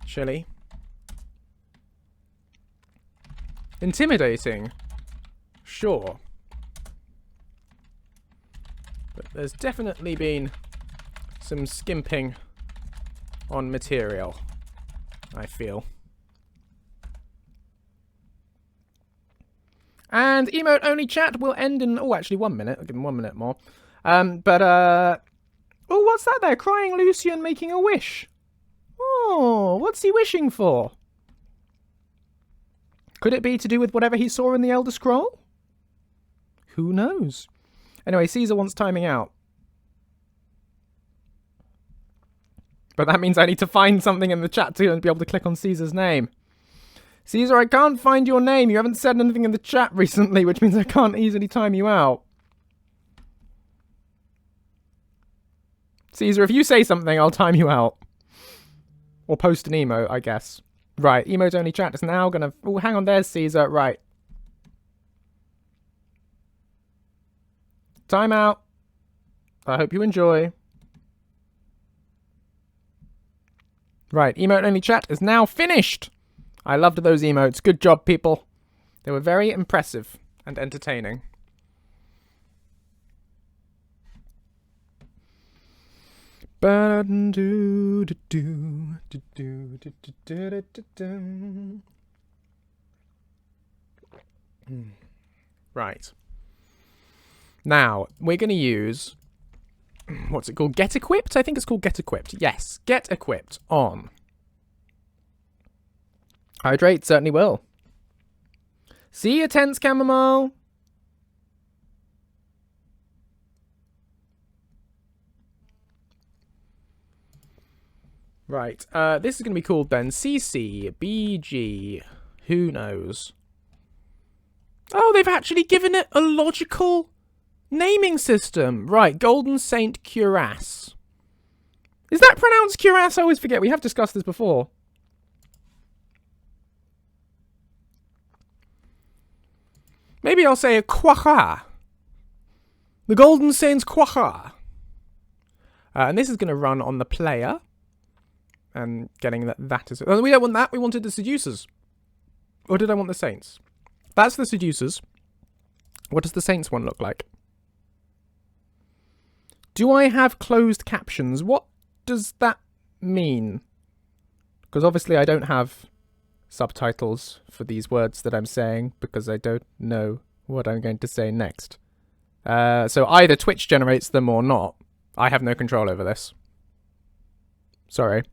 chilly. Intimidating. Sure. But there's definitely been some skimping on material, I feel. And emote only chat will end in... Oh, actually 1 minute. I'll give him 1 minute more. Oh, what's that there? Crying Lucien making a wish. Oh, what's he wishing for? Could it be to do with whatever he saw in the Elder Scroll? Who knows? Anyway, Caesar wants timing out. But that means I need to find something in the chat too and be able to click on Caesar's name. Caesar, I can't find your name. You haven't said anything in the chat recently, which means I can't easily time you out. Caesar, if you say something, I'll time you out. Or post an emote, I guess. Right, emote only chat is now gonna... Oh, hang on, there's Caesar. Right. Time out. I hope you enjoy. Right, emote only chat is now finished. I loved those emotes. Good job, people. They were very impressive and entertaining. Right. Now, we're going to use... What's it called? Get Equipped? I think it's called Get Equipped. Yes, Get Equipped on. Hydrate certainly will. See you, tense chamomile. Right, this is going to be called then CC, BG, who knows. Oh, they've actually given it a logical naming system. Right, Golden Saint Cuirass. Is that pronounced Cuirass? I always forget, we have discussed this before. Maybe I'll say a Quaha. The Golden Saint's Quaha. And this is going to run on the player. And getting that is... Oh, we don't want that. We wanted the Seducers. Or did I want the Saints? That's the Seducers. What does the Saints one look like? Do I have closed captions? What does that mean? Because obviously I don't have subtitles for these words that I'm saying because I don't know what I'm going to say next. So either Twitch generates them or not. I have no control over this. Sorry.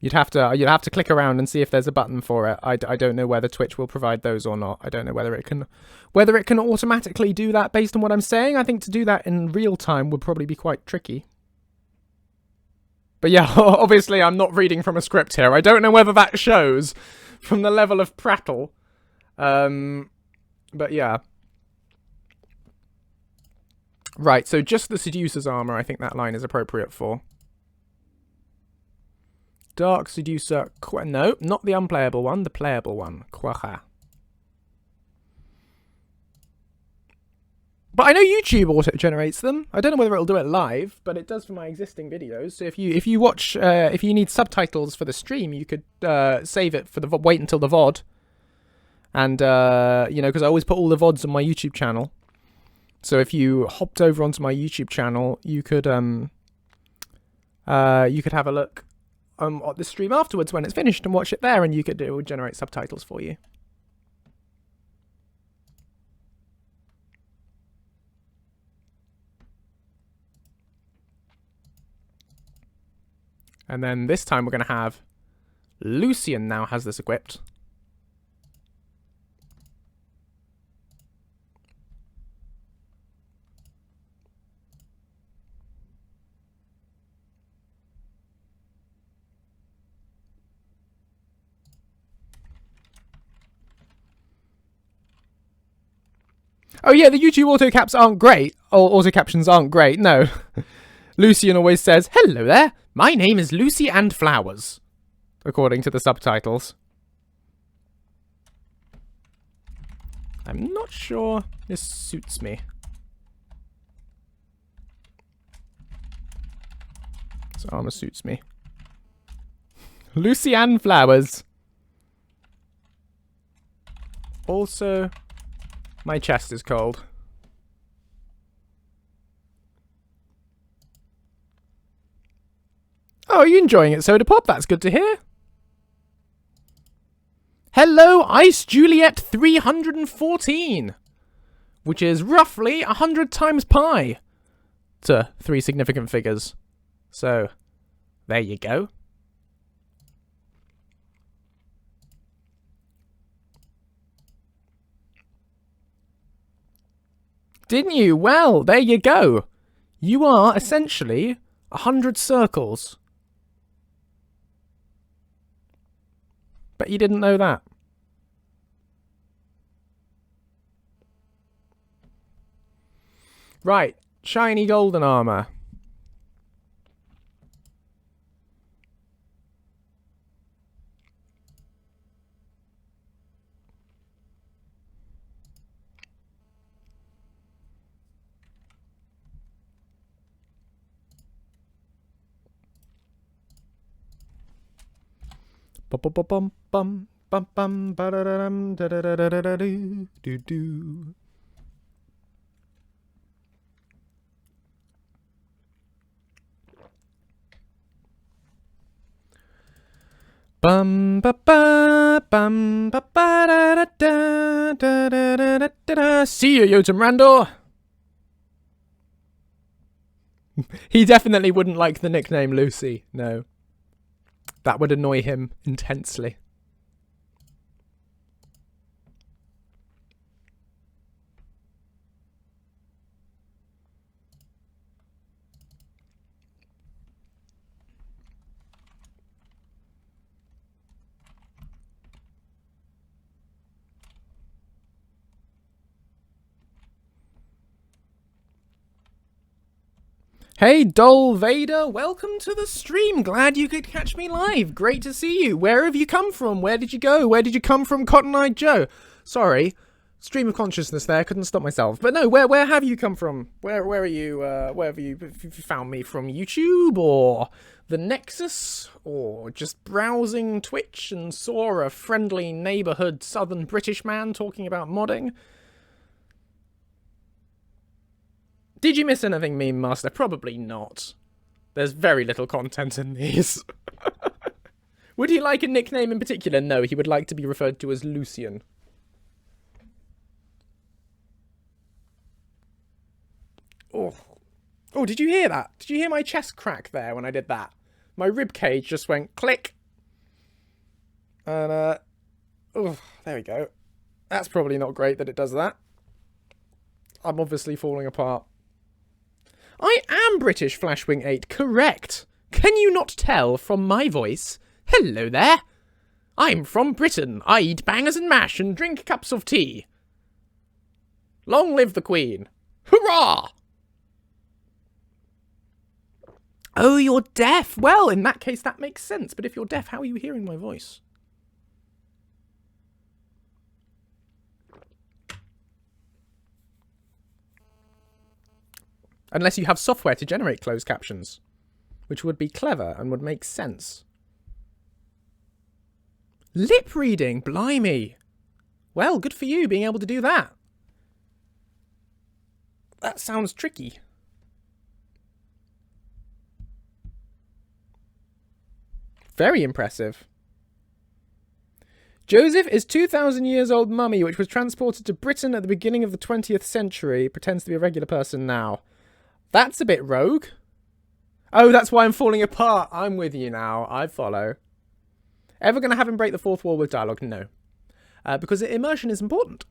You'd have to click around and see if there's a button for it. I don't know whether Twitch will provide those or not. I don't know whether it can automatically do that based on what I'm saying. I think to do that in real time would probably be quite tricky. But yeah, obviously I'm not reading from a script here. I don't know whether that shows from the level of prattle. But yeah. Right, so just the Seducer's armor, I think that line is appropriate for. Dark Seducer... No, not the unplayable one, the playable one. Quaha. But I know YouTube auto-generates them. I don't know whether it'll do it live, but it does for my existing videos. So if you watch... if you need subtitles for the stream, you could save it for the... Wait until the VOD. And, you know, because I always put all the VODs on my YouTube channel. So if you hopped over onto my YouTube channel, you could have a look at the stream afterwards when it's finished and watch it there, and it would generate subtitles for you. And then this time we're going to have Lucien now has this equipped. Oh yeah, the YouTube auto-caps aren't great. Or auto-captions aren't great, no. Lucien always says, "Hello there, my name is Lucien Flavius," according to the subtitles. I'm not sure this suits me. This armor suits me. Lucien Flavius. Also... my chest is cold. Oh, are you enjoying it, Soda Pop? That's good to hear. Hello, Ice Juliet 314. Which is roughly 100 times pi to 3 significant figures. So, there you go. Didn't you? Well, there you go. You are essentially 100 circles. Bet you didn't know that. Right, shiny golden armor. Bum bum bum bum ba da da dum da da da da da do do do. Bum ba ba bum ba ba da da da da da da da da. See you, Yotam Randor. He definitely wouldn't like the nickname Lucy. No. That would annoy him intensely. Hey, Dol Vader, welcome to the stream. Glad you could catch me live. Great to see you. Where have you come from? Where did you go? Where did you come from, Cotton-Eyed Joe? Sorry, stream of consciousness there. Couldn't stop myself. But no, where have you come from? Where are you? Where have you found me from? YouTube or the Nexus, or just browsing Twitch and saw a friendly neighborhood southern British man talking about modding? Did you miss anything, Meme Master? Probably not. There's very little content in these. Would he like a nickname in particular? No, he would like to be referred to as Lucien. Oh, oh, did you hear that? Did you hear my chest crack there when I did that? My rib cage just went click. And, oh, there we go. That's probably not great that it does that. I'm obviously falling apart. I am British, Flashwing 8. Correct. Can you not tell from my voice? Hello there. I'm from Britain. I eat bangers and mash and drink cups of tea. Long live the Queen. Hurrah! Oh, you're deaf. Well, in that case, that makes sense. But if you're deaf, how are you hearing my voice? Unless you have software to generate closed captions, which would be clever and would make sense. Lip reading, blimey. Well, good for you being able to do that. That sounds tricky. Very impressive. Joseph is 2,000 years old mummy, which was transported to Britain at the beginning of the 20th century. Pretends to be a regular person now. That's a bit rogue. Oh, that's why I'm falling apart. I'm with you now. I follow. Ever going to have him break the fourth wall with dialogue? No. Because immersion is important.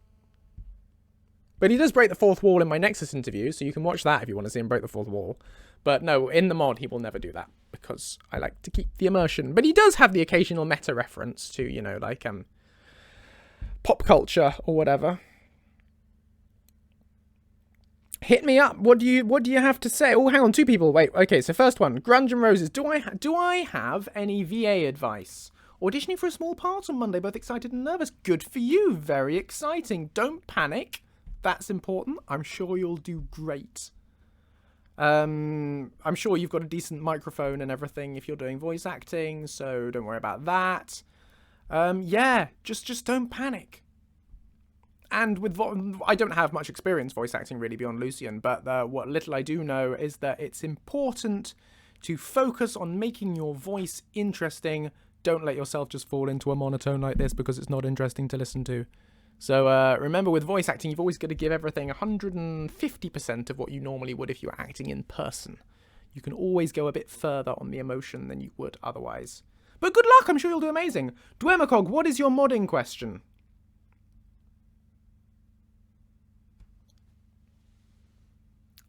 But he does break the fourth wall in my Nexus interview, so you can watch that if you want to see him break the fourth wall. But no, in the mod, he will never do that, because I like to keep the immersion. But he does have the occasional meta reference to, you know, like, pop culture or whatever. Hit me up. What do you have to say? Oh, hang on, 2 people. Wait, okay, so first one. Grunge and Roses. Do I have any VA advice? Auditioning for a small part on Monday, both excited and nervous. Good for you. Very exciting. Don't panic. That's important. I'm sure you'll do great. I'm sure you've got a decent microphone and everything if you're doing voice acting, so don't worry about that. Yeah, just don't panic. And with I don't have much experience voice acting really beyond Lucien, but what little I do know is that it's important to focus on making your voice interesting. Don't let yourself just fall into a monotone like this because it's not interesting to listen to. So remember, with voice acting, you've always got to give everything 150% of what you normally would if you were acting in person. You can always go a bit further on the emotion than you would otherwise. But good luck, I'm sure you'll do amazing. Dwemakog, what is your modding question?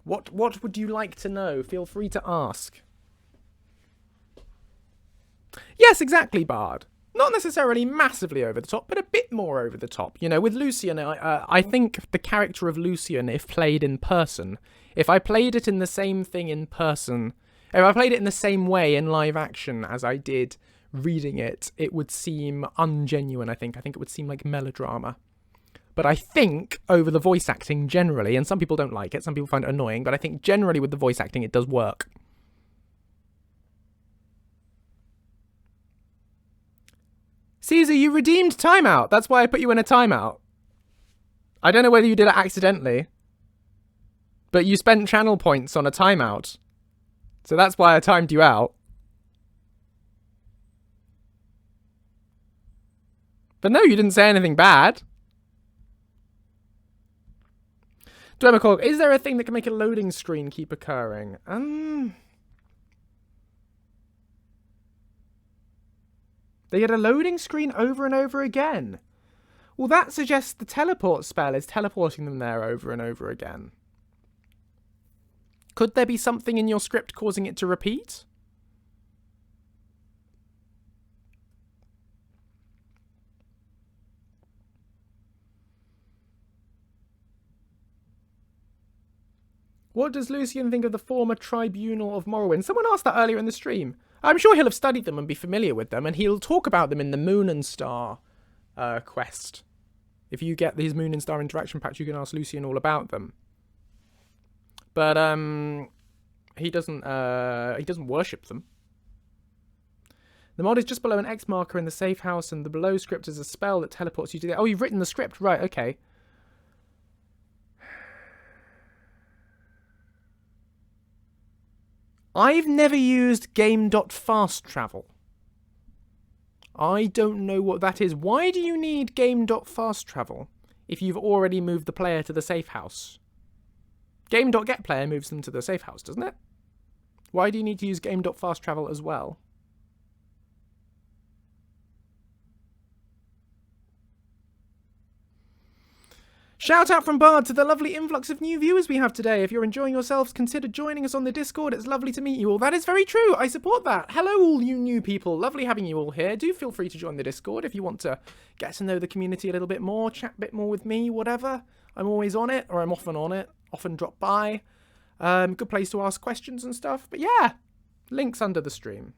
What would you like to know? Feel free to ask. Yes, exactly, Bard. Not necessarily massively over the top, but a bit more over the top. You know, with Lucien, I think the character of Lucien, if played in person, if I played it in the same thing in person, if I played it in the same way in live action as I did reading it, it would seem ungenuine, I think. I think it would seem like melodrama. But I think over the voice acting generally, and some people don't like it, some people find it annoying, but I think generally with the voice acting it does work. Caesar, you redeemed timeout. That's why I put you in a timeout. I don't know whether you did it accidentally, but you spent channel points on a timeout. So that's why I timed you out. But no, you didn't say anything bad. Dwemakog, is there a thing that can make a loading screen keep occurring? They get a loading screen over and over again. Well, that suggests the teleport spell is teleporting them there over and over again. Could there be something in your script causing it to repeat? What does Lucien think of the former Tribunal of Morrowind? Someone asked that earlier in the stream. I'm sure he'll have studied them and be familiar with them, and he'll talk about them in the Moon and Star quest. If you get these Moon and Star interaction packs, you can ask Lucien all about them. But he doesn't worship them. The mod is just below an X marker in the safe house, and the below script is a spell that teleports you to the... Oh, you've written the script, right? Okay. I've never used game.fast travel. I don't know what that is. Why do you need game.fast travel if you've already moved the player to the safe house? Game.getPlayer moves them to the safe house, doesn't it? Why do you need to use game.fast travel as well? Shout out from Bard to the lovely influx of new viewers we have today. If you're enjoying yourselves, consider joining us on the Discord. It's lovely to meet you all. That is very true. I support that. Hello, all you new people. Lovely having you all here. Do feel free to join the Discord if you want to get to know the community a little bit more, chat a bit more with me, whatever. I'm always on it, or I'm often on it, often drop by. Good place to ask questions and stuff. But yeah, links under the stream.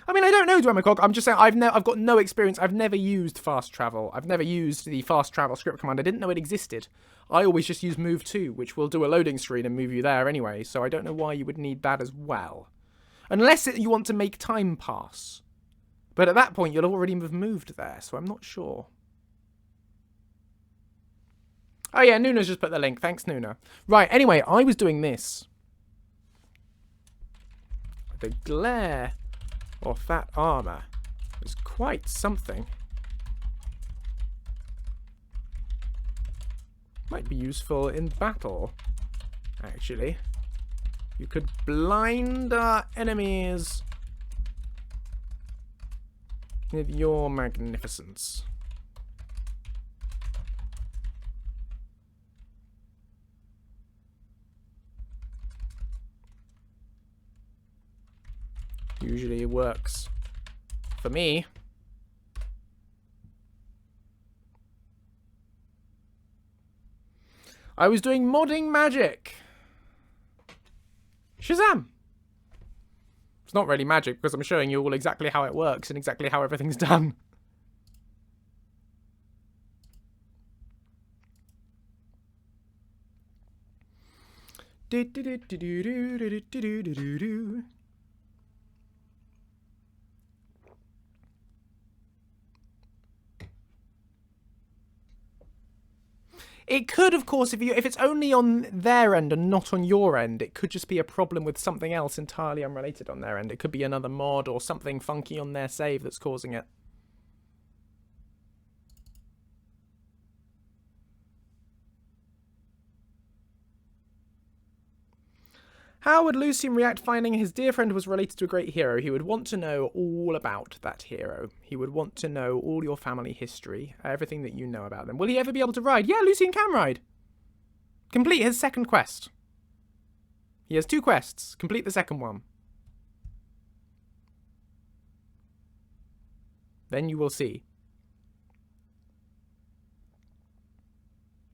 I mean, I don't know, Dwemercog. I'm just saying I've got no experience. I've never used fast travel. I've never used the fast travel script command. I didn't know it existed. I always just use move to, which will do a loading screen and move you there anyway. So I don't know why you would need that as well. Unless you want to make time pass. But at that point, you'll already have moved there, so I'm not sure. Oh yeah, Nuna's just put the link. Thanks, Nuna. Right, anyway, I was doing this. The glare of that armor is quite something. Might be useful in battle, actually. You could blind our enemies with your magnificence. Usually it works for me. I was doing modding magic. Shazam! It's not really magic because I'm showing you all exactly how it works and exactly how everything's done. It could, of course, if it's only on their end and not on your end, it could just be a problem with something else entirely unrelated on their end. It could be another mod or something funky on their save that's causing it. How would Lucien react finding his dear friend was related to a great hero? He would want to know all about that hero. He would want to know all your family history, everything that you know about them. Will he ever be able to ride? Yeah, Lucien can ride. Complete his second quest. He has 2 quests. Complete the second one. Then you will see.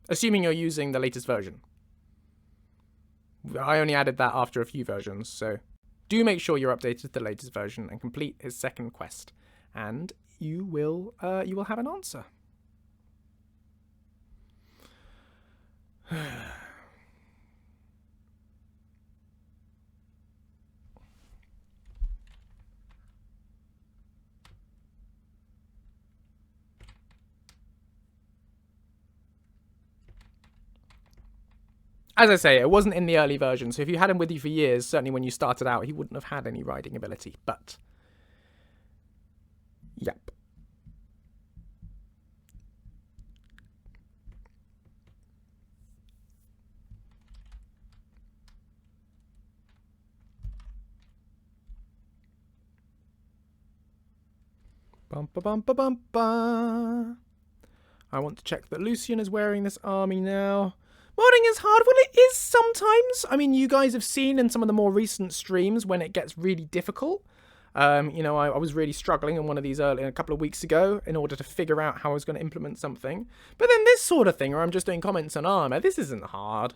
Assuming you're using the latest version. I only added that after a few versions, so do make sure you're updated to the latest version and complete his second quest, and you will have an answer. As I say, it wasn't in the early version, so if you had him with you for years, certainly when you started out, he wouldn't have had any riding ability, but... Yep. Bum-ba-bum-ba-bum-ba. I want to check that Lucien is wearing this army now. Modding is hard. Well, it is sometimes. I mean, you guys have seen in some of the more recent streams when it gets really difficult. You know, I was really struggling in one of these a couple of weeks ago in order to figure out how I was going to implement something. But then this sort of thing, where I'm just doing comments on armor, this isn't hard.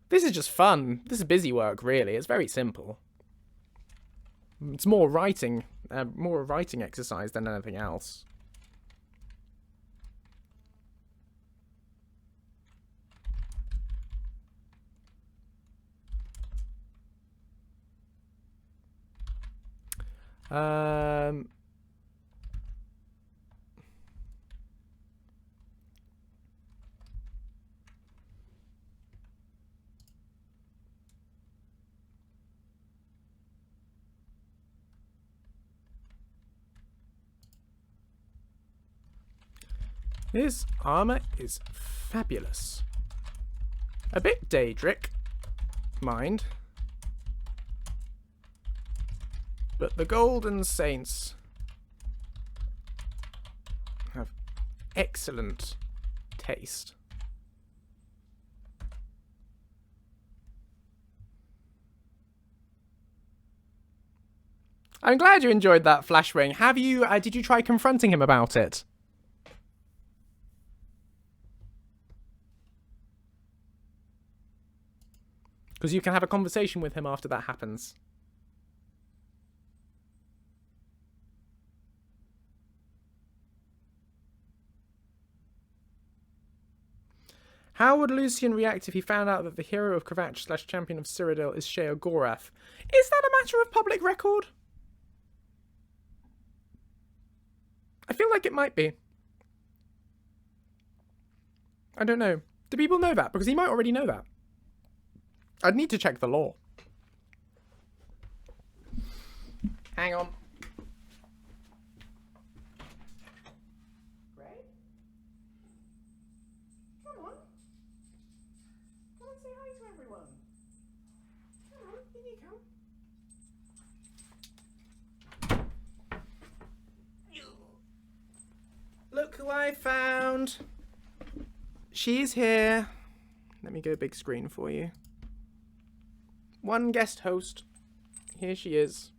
This is just fun. This is busy work, really. It's very simple. It's more writing exercise than anything else. This armor is fabulous. A bit Daedric, mind. But the Golden Saints excellent taste. I'm glad you enjoyed that, Flashwing. Have you, did you try confronting him about it? Because you can have a conversation with him after that happens. How would Lucien react if he found out that the hero of Kvatch / champion of Cyrodiil is Sheogorath? Is that a matter of public record? I feel like it might be. I don't know. Do people know that? Because he might already know that. I'd need to check the law. Hang on. Great. Come on. Come and say hi to everyone. Come on, here you come. Look who I found. She's here. Let me go big screen for you. One guest host. Here she is.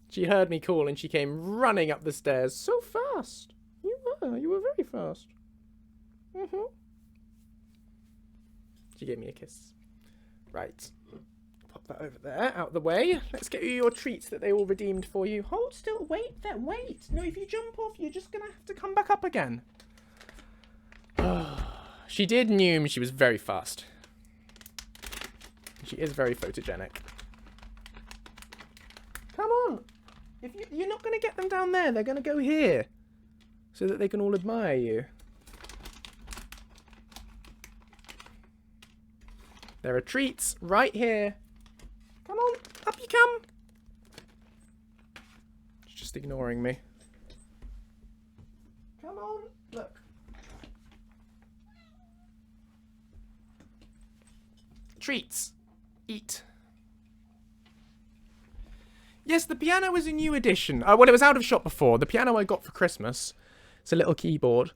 She heard me call and she came running up the stairs so fast. You were very fast. She gave me a kiss. Right. Pop that over there, out the way. Let's get you your treats that they all redeemed for you. Hold still, wait. No, if you jump off, you're just gonna have to come back up again. She did Noom, she was very fast. She is very photogenic. Come on! If you're not going to get them down there, they're going to go here. So that they can all admire you. There are treats right here. Come on, up you come! She's just ignoring me. Come on, look. Treats. Eat. Yes, the piano is a new addition. Well, it was out of shop before. The piano I got for Christmas. It's a little keyboard.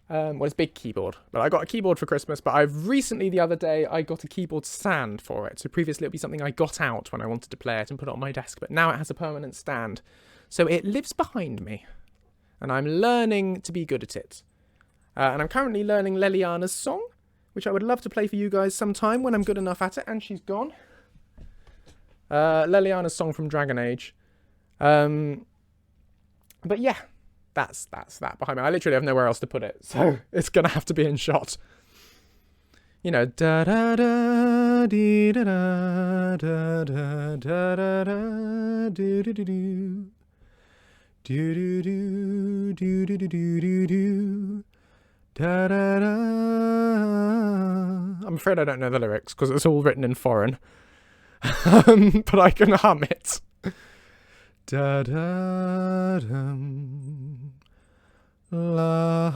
Well, it's a big keyboard. But I got a keyboard for Christmas. But I've recently, the other day, I got a keyboard stand for it. So previously it would be something I got out when I wanted to play it and put it on my desk. But now it has a permanent stand. So it lives behind me. And I'm learning to be good at it. And I'm currently learning Leliana's song, which I would love to play for you guys sometime when I'm good enough at it. And she's gone. Leliana's song from Dragon Age. But yeah, that's that behind me. I literally have nowhere else to put it, so it's gonna have to be in shot. You know, da da da dee da da da da da da da do do do do do do do do do do do do da da da. I'm afraid I don't know the lyrics because it's all written in foreign. But I can hum it. Da da dum la.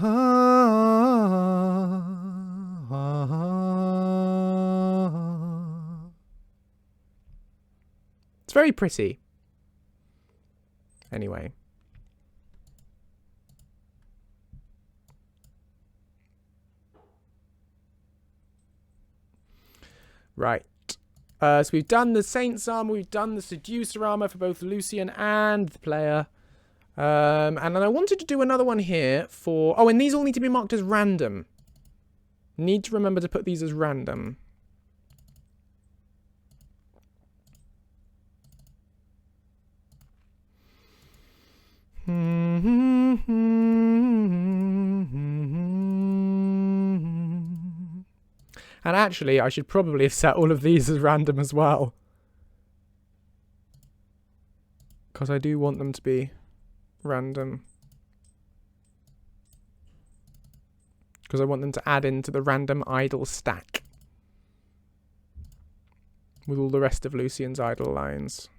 It's very pretty. Anyway. Right. So we've done the Saints armor, we've done the Seducer armor for both Lucien and the player. And then I wanted to do another one here for... Oh, and these all need to be marked as random. Need to remember to put these as random. And actually, I should probably have set all of these as random as well. Because I do want them to be random. Because I want them to add into the random idle stack. With all the rest of Lucien's idle lines.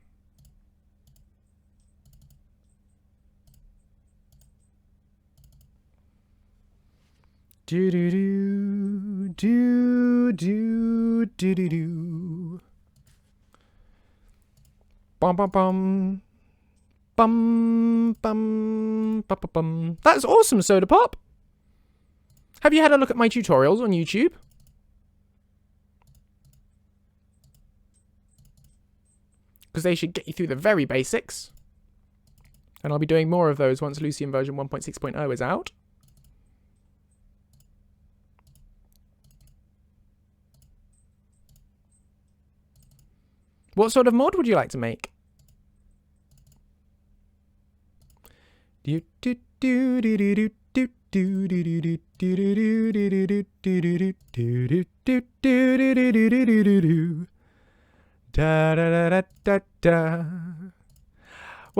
Do do do do do do do do. Bum bum bum. Bum, bum, ba, ba, bum. That's awesome, Soda Pop. Have you had a look at my tutorials on YouTube? Because they should get you through the very basics. And I'll be doing more of those once Lucien version 1.6.0 is out. What sort of mod would you like to make? Well,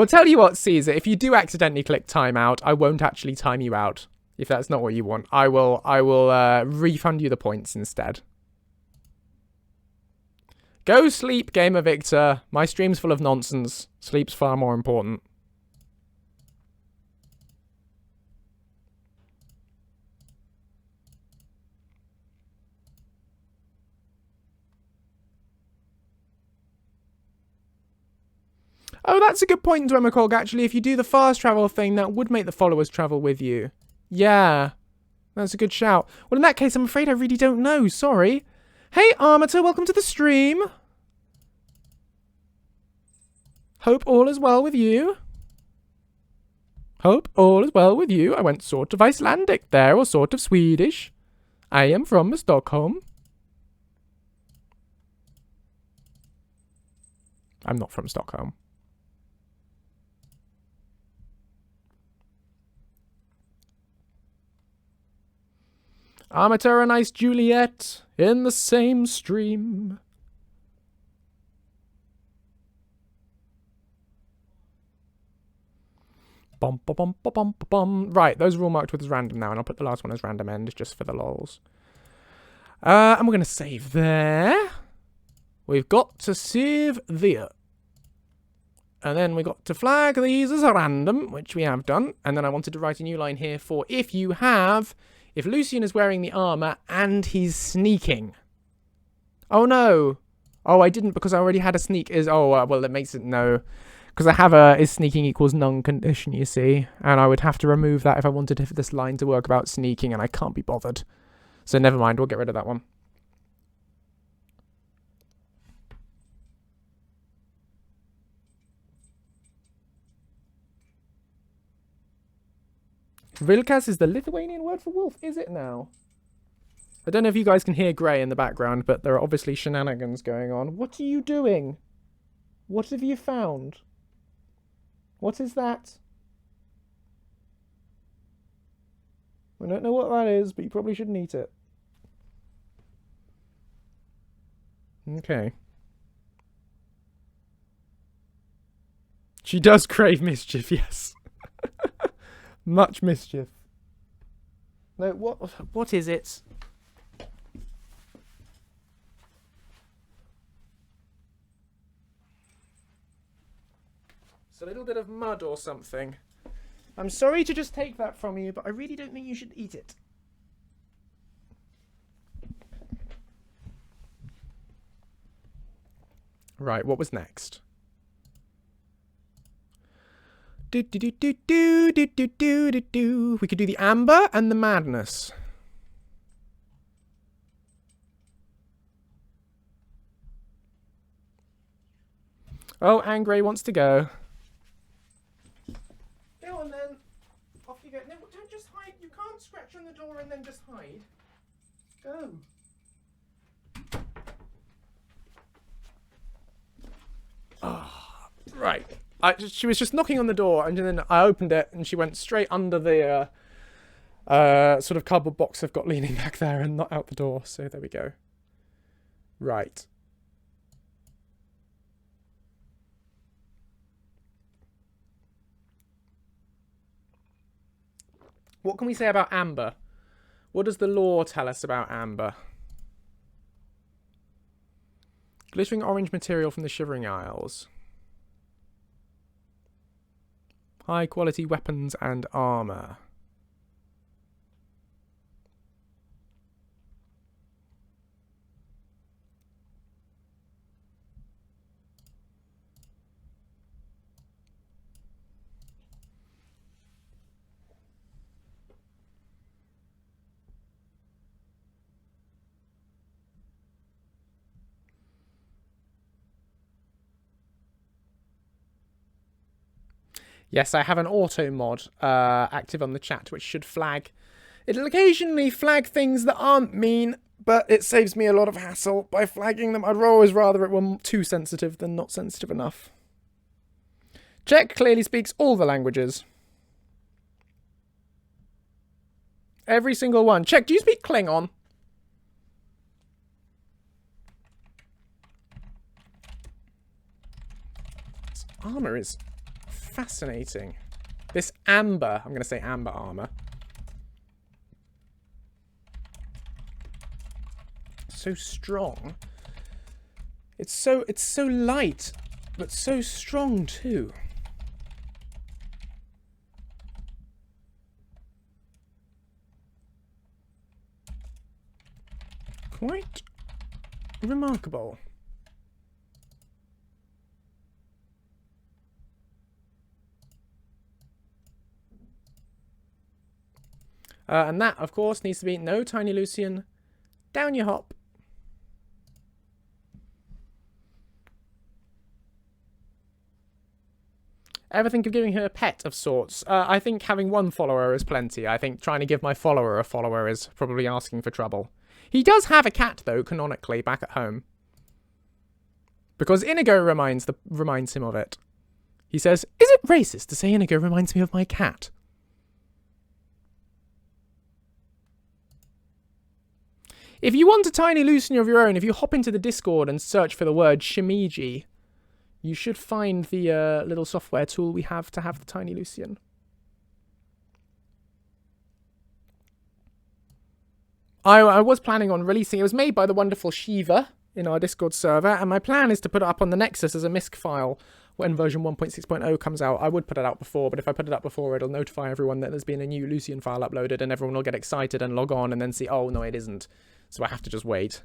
tell you what, Caesar, if you do accidentally click timeout, I won't actually time you out. If that's not what you want, I will refund you the points instead. Go sleep, Gamer Victor. My stream's full of nonsense. Sleep's far more important. Oh, that's a good point, Dwemercog. Actually, if you do the fast travel thing, that would make the followers travel with you. Yeah, that's a good shout. Well, in that case, I'm afraid I really don't know. Sorry. Hey, Armator, welcome to the stream. Hope all is well with you. Hope all is well with you. I went sort of Icelandic there, or sort of Swedish. I am from Stockholm. I'm not from Stockholm. Armator and Ice Juliet in the same stream. Bum, ba, bum, ba, bum, ba, bum. Right, those are all marked with as random now, and I'll put the last one as random end just for the lols. And we're going to save there. We've got to save there. And then we got to flag these as random, which we have done. And then I wanted to write a new line here for if Lucien is wearing the armor and he's sneaking. Oh no. Oh, I didn't because I already had a sneak. Well, it makes it no. Because I have a is sneaking equals none condition, you see. And I would have to remove that if I wanted this line to work about sneaking, and I can't be bothered. So never mind, we'll get rid of that one. Vilkas is the Lithuanian word for wolf, is it now? I don't know if you guys can hear Grey in the background, but there are obviously shenanigans going on. What are you doing? What have you found? What is that? I don't know what that is, but you probably shouldn't eat it. Okay. She does crave mischief, yes. Much mischief. No, what is it? It's a little bit of mud or something. I'm sorry to just take that from you, but I really don't think you should eat it. Right, what was next? We could do the amber and the madness. Oh, Angry wants to go. Go on then. Off you go. No, don't just hide. You can't scratch on the door and then just hide. Go. Oh, right. She was just knocking on the door, and then I opened it, and she went straight under the sort of cardboard box I've got leaning back there, and not out the door. So there we go. Right. What can we say about amber? What does the lore tell us about amber? Glittering orange material from the Shivering Isles. High quality weapons and armor. Yes, I have an auto mod active on the chat, which should flag. It'll occasionally flag things that aren't mean, but it saves me a lot of hassle by flagging them. I'd always rather it were too sensitive than not sensitive enough. Czech clearly speaks all the languages. Every single one. Czech, do you speak Klingon? This armor is fascinating. This amber, I'm going to say amber armor. So strong. It's so light, but so strong too. Quite remarkable. And that, of course, needs to be no tiny Lucien. Down you hop. Ever think of giving her a pet of sorts? I think having one follower is plenty. I think trying to give my follower a follower is probably asking for trouble. He does have a cat, though, canonically, back at home. Because Inigo reminds him of it. He says, "Is it racist to say Inigo reminds me of my cat?" If you want a tiny Lucien of your own, if you hop into the Discord and search for the word Shimiji, you should find the little software tool we have to have the tiny Lucien. I was planning on releasing... It was made by the wonderful Shiva in our Discord server, and my plan is to put it up on the Nexus as a MISC file when version 1.6.0 comes out. I would put it out before, but if I put it up before, it'll notify everyone that there's been a new Lucien file uploaded, and everyone will get excited and log on and then see, oh, no, it isn't. So I have to just wait.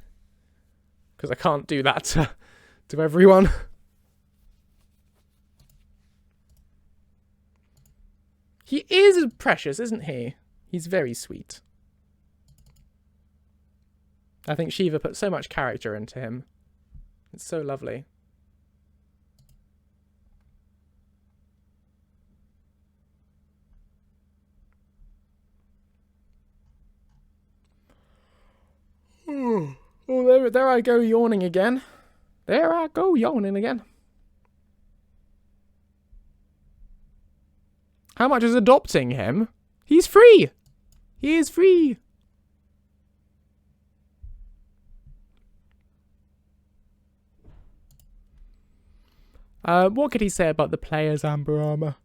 Because I can't do that to everyone. He is precious, isn't he? He's very sweet. I think Shiva put so much character into him. It's so lovely. Oh, there I go yawning again. There I go yawning again. How much is adopting him? He's free! He is free! What could he say about the player's amber armor?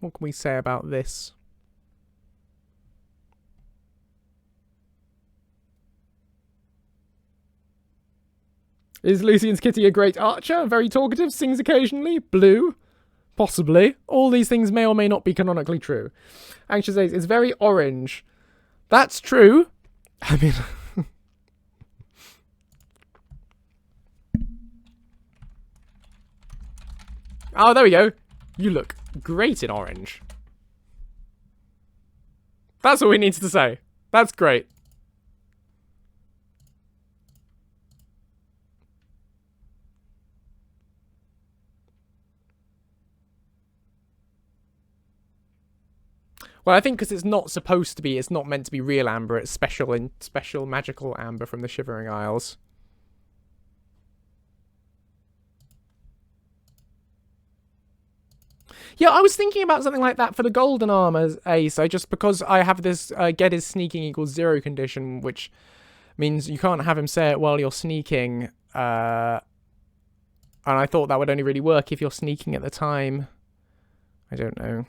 What can we say about this? Is Lucien's kitty a great archer? Very talkative, sings occasionally? Blue? Possibly. All these things may or may not be canonically true. Anxious says, it's very orange. That's true. I mean... Oh, there we go. You look great in orange. That's all he needs to say. That's great. Well, I think because it's not supposed to be, it's not meant to be real amber, it's special magical amber from the Shivering Isles. Yeah, I was thinking about something like that for the golden armor ace, just because I have this get his sneaking equals 0 condition, which means you can't have him say it while you're sneaking, and I thought that would only really work if you're sneaking at the time. I don't know.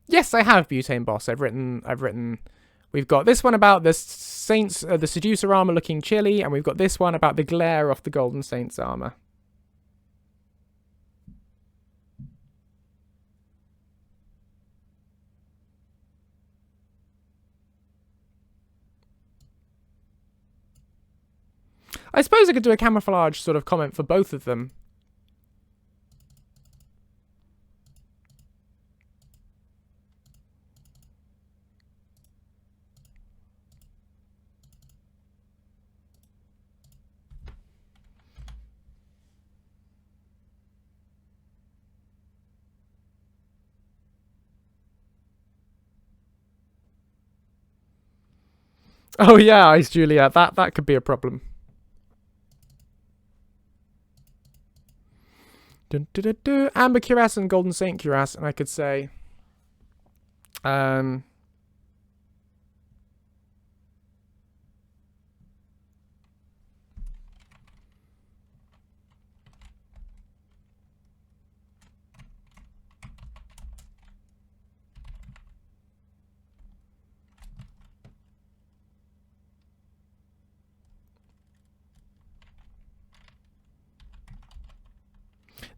Yes, I have Butane Boss. I've written. We've got this one about the Saints, the Seducer armor looking chilly, and we've got this one about the glare off the Golden Saints armor. I suppose I could do a camouflage sort of comment for both of them. Oh yeah, Ice Julia, that could be a problem. Amber Cuirass and Golden Saint Cuirass, and I could say,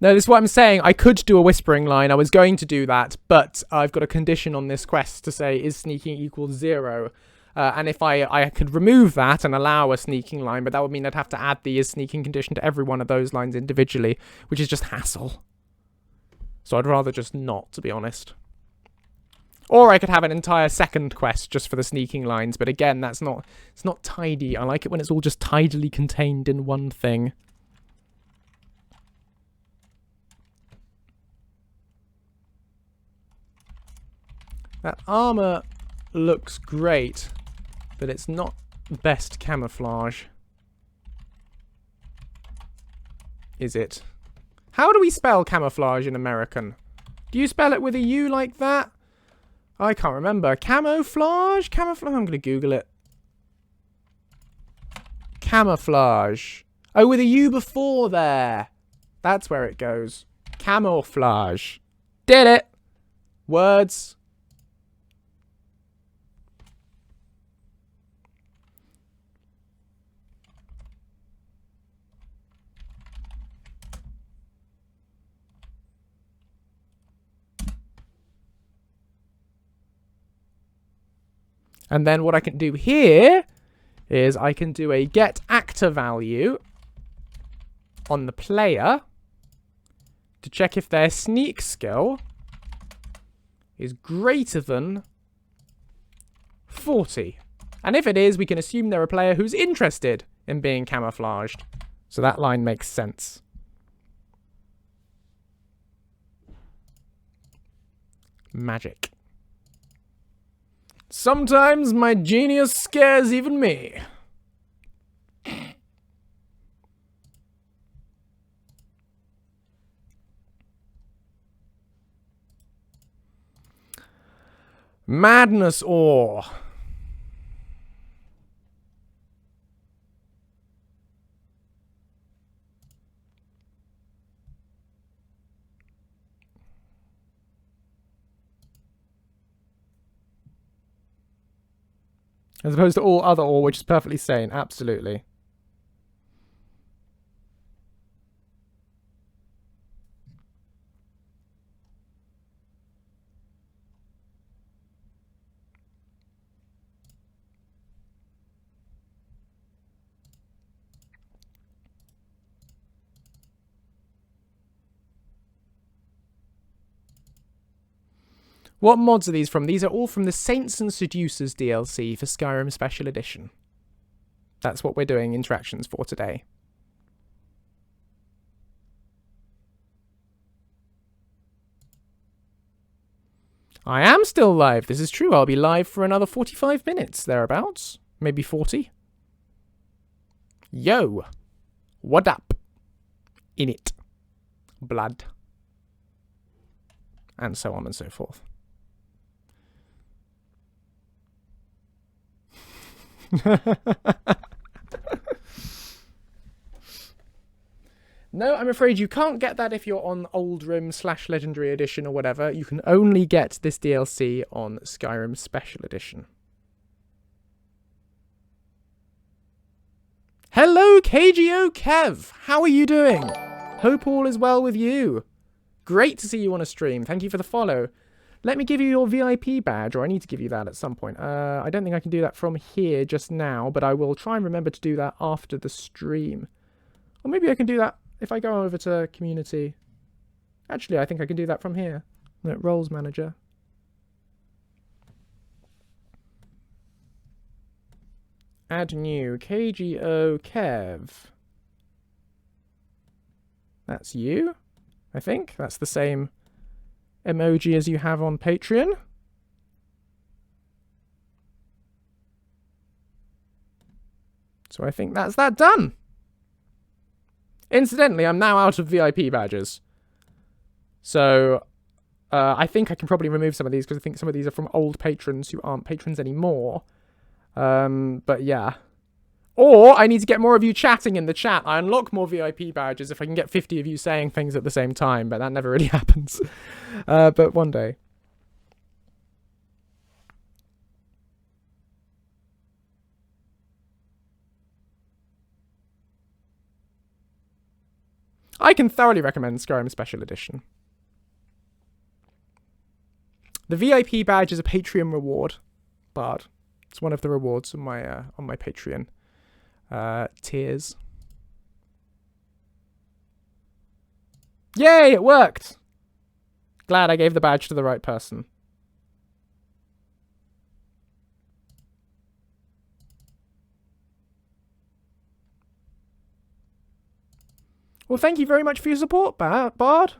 no, this is what I'm saying. I could do a whispering line. I was going to do that, but I've got a condition on this quest to say, is sneaking equals 0? And if I could remove that and allow a sneaking line, but that would mean I'd have to add the is sneaking condition to every one of those lines individually, which is just hassle. So I'd rather just not, to be honest. Or I could have an entire second quest just for the sneaking lines, but again, it's not tidy. I like it when it's all just tidily contained in one thing. That armor looks great, but it's not best camouflage. Is it? How do we spell camouflage in American? Do you spell it with a U like that? I can't remember. Camouflage? Camouflage? I'm going to Google it. Camouflage. Oh, with a U before there. That's where it goes. Camouflage. Did it. Words. And then what I can do here is I can do a get actor value on the player to check if their sneak skill is greater than 40. And if it is, we can assume they're a player who's interested in being camouflaged. So that line makes sense. Magic. Sometimes my genius scares even me. Madness ore. As opposed to all other ore, which is perfectly sane. Absolutely. What mods are these from? These are all from the Saints and Seducers DLC for Skyrim Special Edition. That's what we're doing interactions for today. I am still live. This is true. I'll be live for another 45 minutes, thereabouts. Maybe 40. Yo. What up? In it. Blood. And so on and so forth. No, I'm afraid you can't get that if you're on Oldrim / Legendary Edition or whatever. You can only get this DLC on Skyrim Special Edition. Hello, KGO Kev! How are you doing? Hope all is well with you. Great to see you on a stream. Thank you for the follow. Let me give you your VIP badge, or I need to give you that at some point. I don't think I can do that from here just now, but I will try and remember to do that after the stream. Or maybe I can do that if I go over to community. Actually, I think I can do that from here. No, roles manager. Add new. KGO Kev. That's you, I think. That's the same emoji as you have on Patreon. So I think that's that done. Incidentally, I'm now out of VIP badges. So I think I can probably remove some of these because I think some of these are from old patrons who aren't patrons anymore. But yeah. Or I need to get more of you chatting in the chat. I unlock more VIP badges if I can get 50 of you saying things at the same time, but that never really happens. But one day. I can thoroughly recommend Skyrim Special Edition. The VIP badge is a Patreon reward, Bard. It's one of the rewards on my Patreon tiers. Yay, it worked! Glad I gave the badge to the right person. Well, thank you very much for your support, Bard.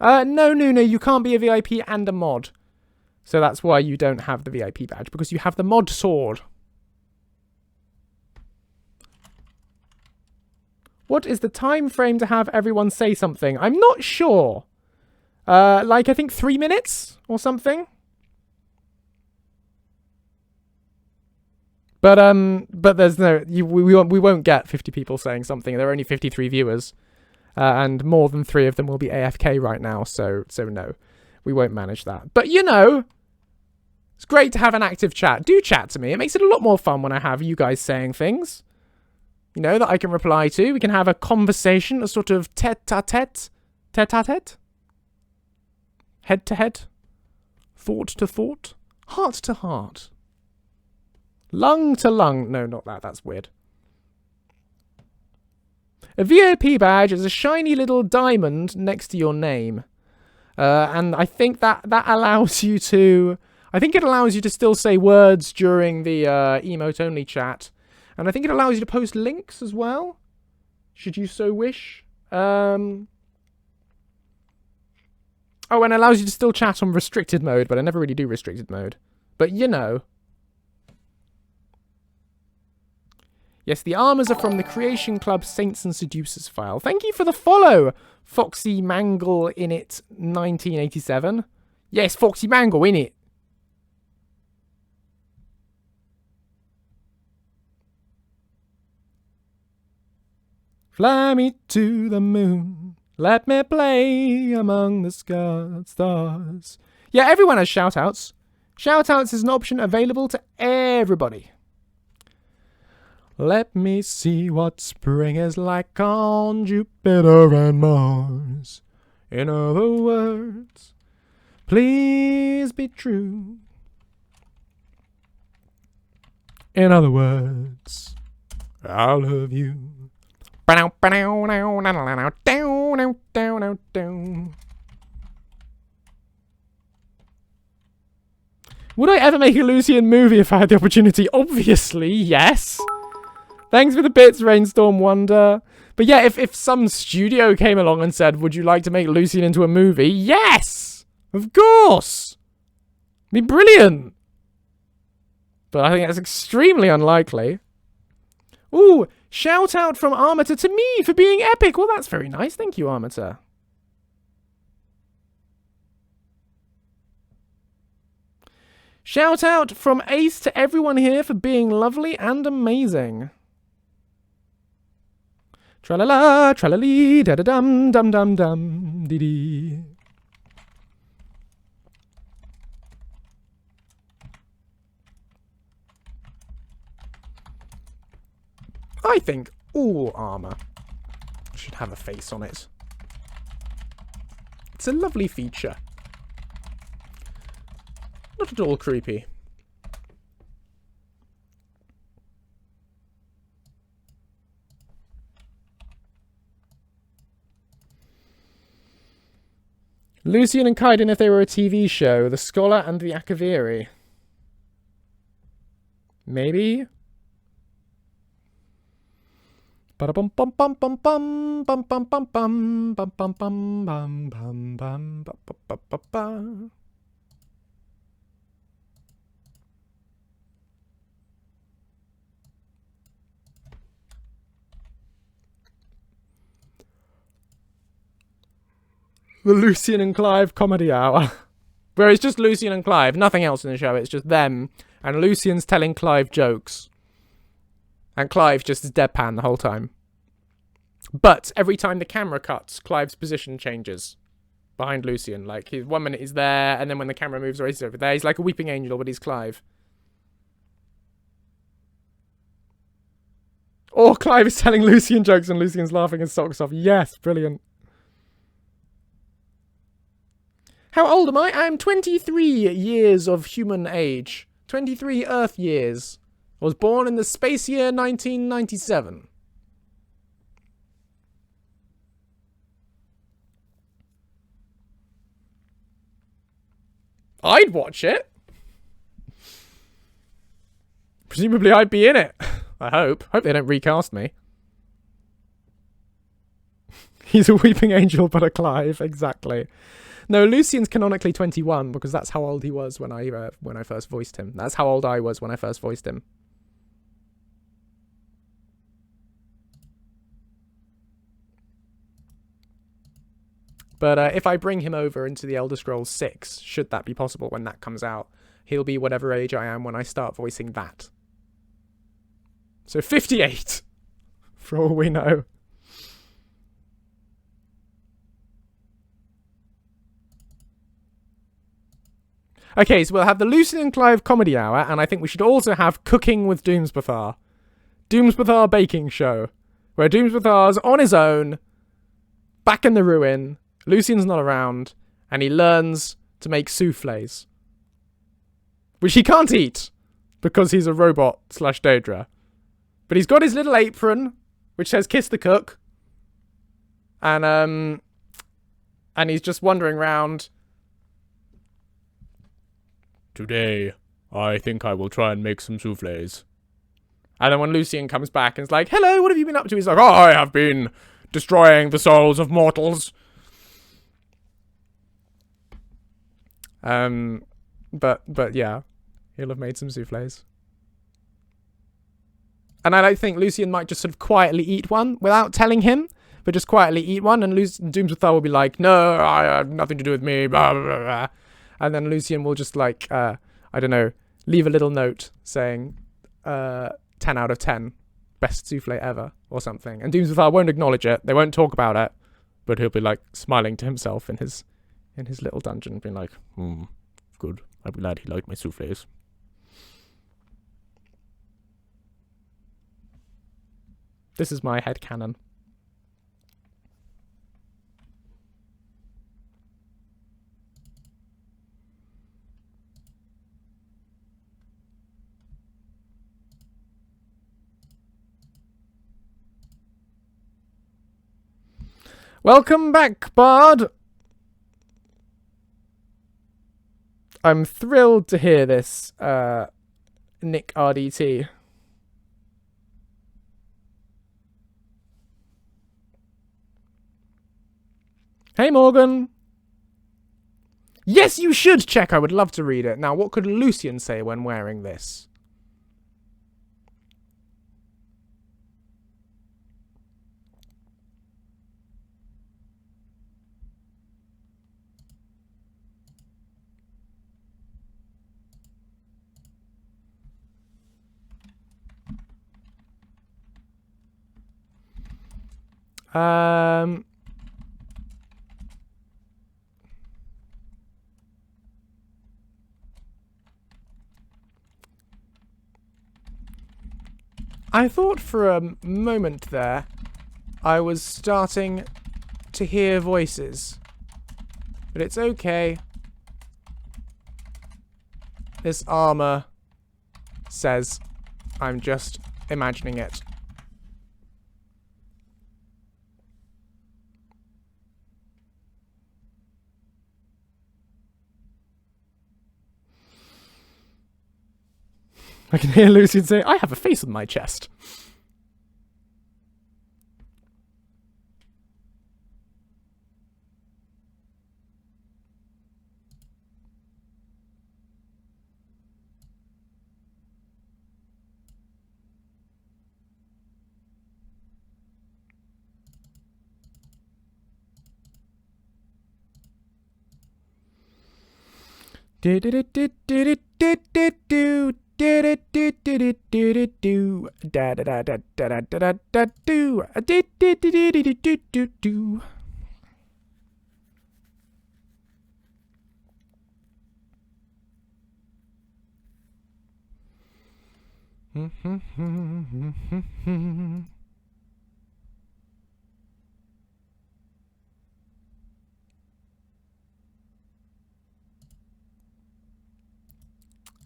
No, you can't be a VIP and a mod. So that's why you don't have the VIP badge, because you have the mod sword. What is the time frame to have everyone say something? I'm not sure. Like, I think 3 minutes or something. But there's no... we won't get 50 people saying something. There are only 53 viewers. And more than 3 of them will be AFK right now, so no. We won't manage that. But, you know, it's great to have an active chat. Do chat to me. It makes it a lot more fun when I have you guys saying things, you know, that I can reply to. We can have a conversation, a sort of tete-a-tete, tete-a-tete, head-to-head, thought-to-thought, heart-to-heart, lung-to-lung. No, not that. That's weird. A VIP badge is a shiny little diamond next to your name. And I think that allows you to... I think it allows you to still say words during the emote-only chat. And I think it allows you to post links as well, should you so wish. Oh, and it allows you to still chat on restricted mode, but I never really do restricted mode. But, you know... Yes, the armors are from the Creation Club Saints and Seducers file. Thank you for the follow, Foxy Mangle in it 1987. Yes, Foxy Mangle in it. Fly me to the moon. Let me play among the stars. Yeah, everyone has shoutouts. Shoutouts is an option available to everybody. Let me see what spring is like on Jupiter and Mars. In other words, please be true. In other words, I love you. Would I ever make a Lucien movie if I had the opportunity? Obviously, yes. Thanks for the bits, Rainstorm Wonder. But yeah, if some studio came along and said, would you like to make Lucien into a movie? Yes! Of course! It'd be brilliant. But I think that's extremely unlikely. Ooh, shout out from Armator to me for being epic. Well, that's very nice. Thank you, Armator. Shout out from Ace to everyone here for being lovely and amazing. Tra-la-la, tra-la-lee, da-da-dum, dum-dum-dum, dee-dee. I think all armour should have a face on it. It's a lovely feature. Not at all creepy. Lucien and Kaiden if they were a TV show. The Scholar and the Akaviri. Maybe? Ba-da-bum bum bum bum bum bum bum bum bum bum bum bum bum bum bum ba ba ba ba. The Lucien and Clive comedy hour. Where it's just Lucien and Clive, nothing else in the show, it's just them. And Lucien's telling Clive jokes. And Clive just is deadpan the whole time. But every time the camera cuts, Clive's position changes. Behind Lucien. Like, 1 minute he's there, and then when the camera moves, he's over there. He's like a weeping angel, but he's Clive. Or Clive is telling Lucien jokes and Lucien's laughing his socks off. Yes, brilliant. How old am I? I'm 23 years of human age. 23 Earth years. I was born in the space year 1997. I'd watch it. Presumably I'd be in it. I hope. Hope they don't recast me. He's a weeping angel but a Clive. Exactly. No, Lucien's canonically 21 because that's how old he was when I first voiced him. That's how old I was when I first voiced him. But if I bring him over into the Elder Scrolls 6, should that be possible when that comes out, he'll be whatever age I am when I start voicing that. So 58, for all we know. Okay, so we'll have the Lucien and Clive comedy hour, and I think we should also have Cooking with Doomspathar. Doomspathar baking show, where Doomspathar's on his own, back in the ruin, Lucien's not around, and he learns to make souffles. Which he can't eat, because he's a robot / Daedra. But he's got his little apron, which says kiss the cook. And he's just wandering around. Today, I think I will try and make some souffles. And then when Lucien comes back and is like, hello, what have you been up to? He's like, oh, I have been destroying the souls of mortals. But yeah, he'll have made some souffles. And I think Lucien might just sort of quietly eat one without telling him, but just quietly eat one. And Doomspathar will be like, no, I have nothing to do with me, blah, blah, blah, blah. And then Lucien will just like, I don't know, leave a little note saying, 10 out of 10, best souffle ever, or something. And Doomspathar won't acknowledge it. They won't talk about it, but he'll be like smiling to himself in his little dungeon, being like, good. I'm glad he liked my souffles. This is my headcanon. Welcome back, Bard! I'm thrilled to hear this, Nick RDT. Hey, Morgan! Yes, you should check! I would love to read it. Now, what could Lucien say when wearing this? I thought for a moment there I was starting to hear voices. But it's okay. This armor says I'm just imagining it. I can hear Lucien say, I have a face on my chest.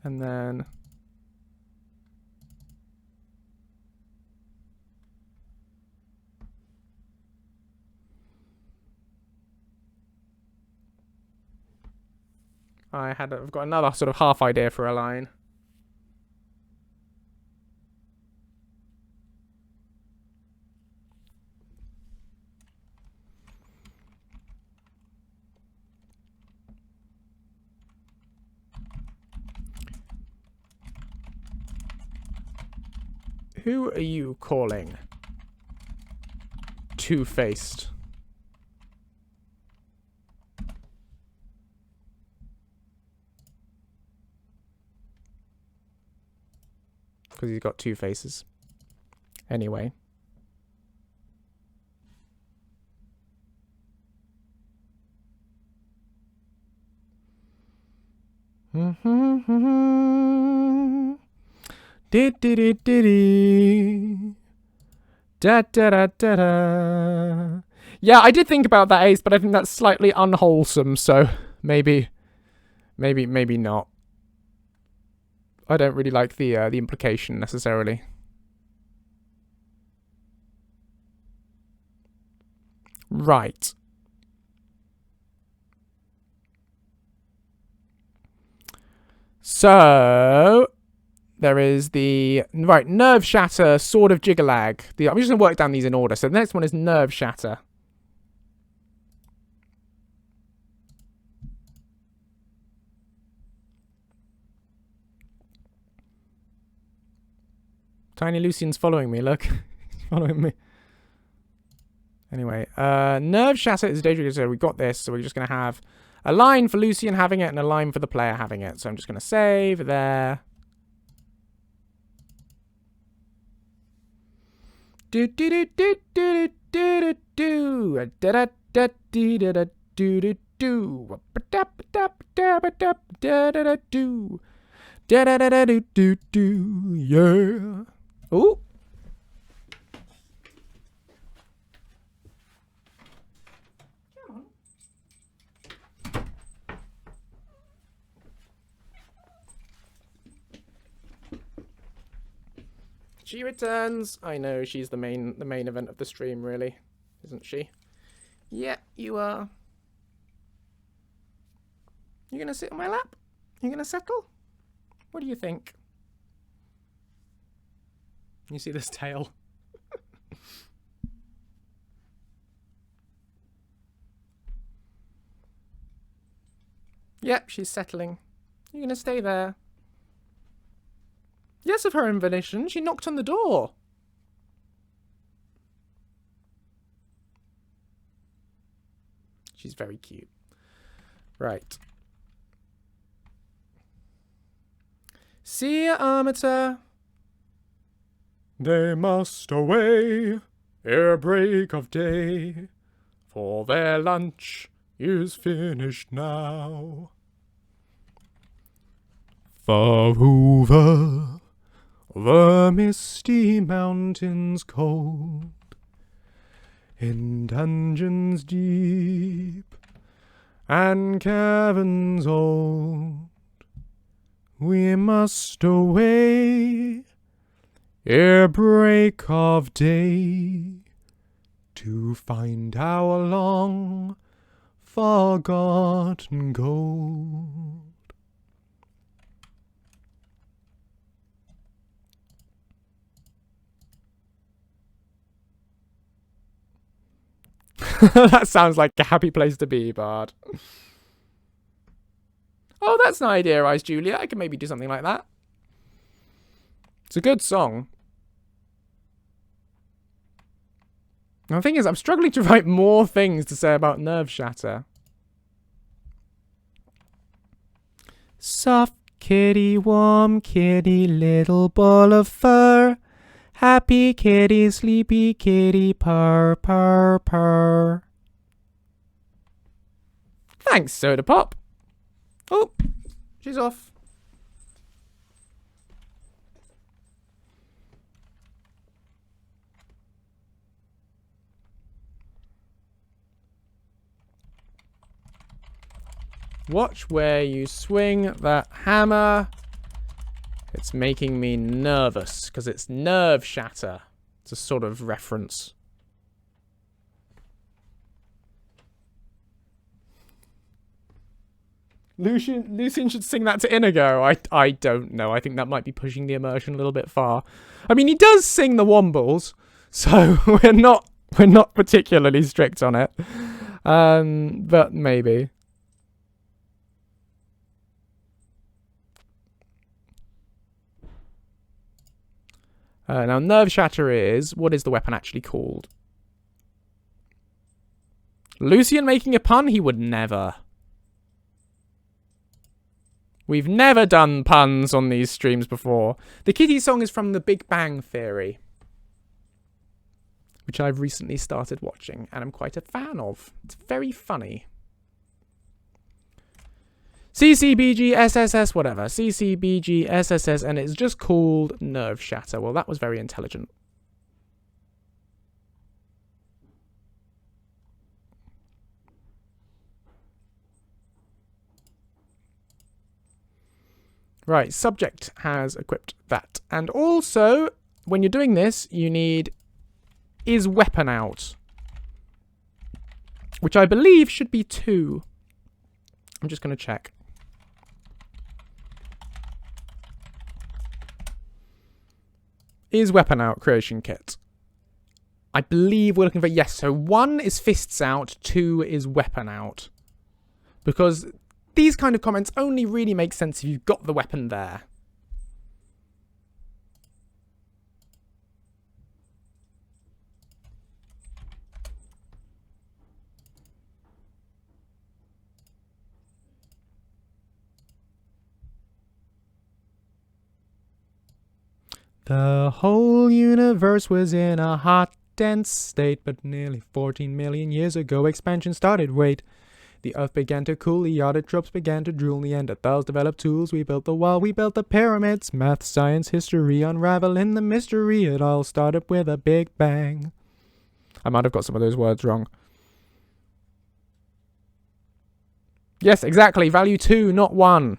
And then I've got another sort of half idea for a line. Who are you calling two-faced? Because he's got two faces. Anyway. Da da da da da. Yeah, I did think about that, Ace, but I think that's slightly unwholesome, so maybe not. I don't really like the implication necessarily. Right. So there is the nerve shatter, sword of Jiggalag. I'm just gonna work down these in order. So the next one is nerve shatter. Tiny Lucian's following me, look. He's following me. Anyway, nerve shatter is dangerous, so we got this, so we're just going to have a line for Lucien having it and a line for the player having it. So I'm just going to save there. Do do do do do do do do da da da da da do do do da da da da da da do da da da do do do yeah. Ooh. Come on. She returns. I know she's the main event of the stream, really, isn't she? Yeah, you are. You gonna sit on my lap? You gonna settle? What do you think? You see this tail? Yep, she's settling. You gonna stay there? Yes, of her own volition. She knocked on the door. She's very cute. Right. See ya, Armator. They must away ere break of day, for their lunch is finished now. For Hoover The misty mountains cold, in dungeons deep, and caverns old, we must away ere break of day, to find our long forgotten gold. That sounds like a happy place to be, Bard. Oh, that's an idea, Ice Julia. I can maybe do something like that. It's a good song. The thing is, I'm struggling to write more things to say about Nerve Shatter. Soft kitty, warm kitty, little ball of fur. Happy kitty, sleepy kitty, purr, purr, purr. Thanks, Soda Pop. Oh, she's off. Watch where you swing that hammer. It's making me nervous because it's Nerve Shatter. It's a sort of reference. Lucien should sing that to Inigo. I don't know. I think that might be pushing the immersion a little bit far. I mean, he does sing the Wombles, so we're not particularly strict on it. But maybe. Now, Nerve Shatter is... What is the weapon actually called? Lucien making a pun? He would never. We've never done puns on these streams before. The kitty song is from The Big Bang Theory, which I've recently started watching, and I'm quite a fan of. It's very funny. CCBG SSS whatever. CCBG SSS, and it's just called Nerve Shatter. Well, that was very intelligent. Right, subject has equipped that. And also, when you're doing this, you need is weapon out, which I believe should be 2. I'm just going to check. Is weapon out creation kit. I believe we're looking for, yes, so 1 is fists out, 2 is weapon out. Because these kind of comments only really make sense if you've got the weapon there. The whole universe was in a hot, dense state, but nearly 14 million years ago expansion started. Wait. The earth began to cool, the autotrophs began to drool, the Neanderthals developed tools, we built the wall, we built the pyramids, math, science, history, unraveling the mystery, it all started with a big bang. I might have got some of those words wrong. Yes, exactly, value 2, not 1.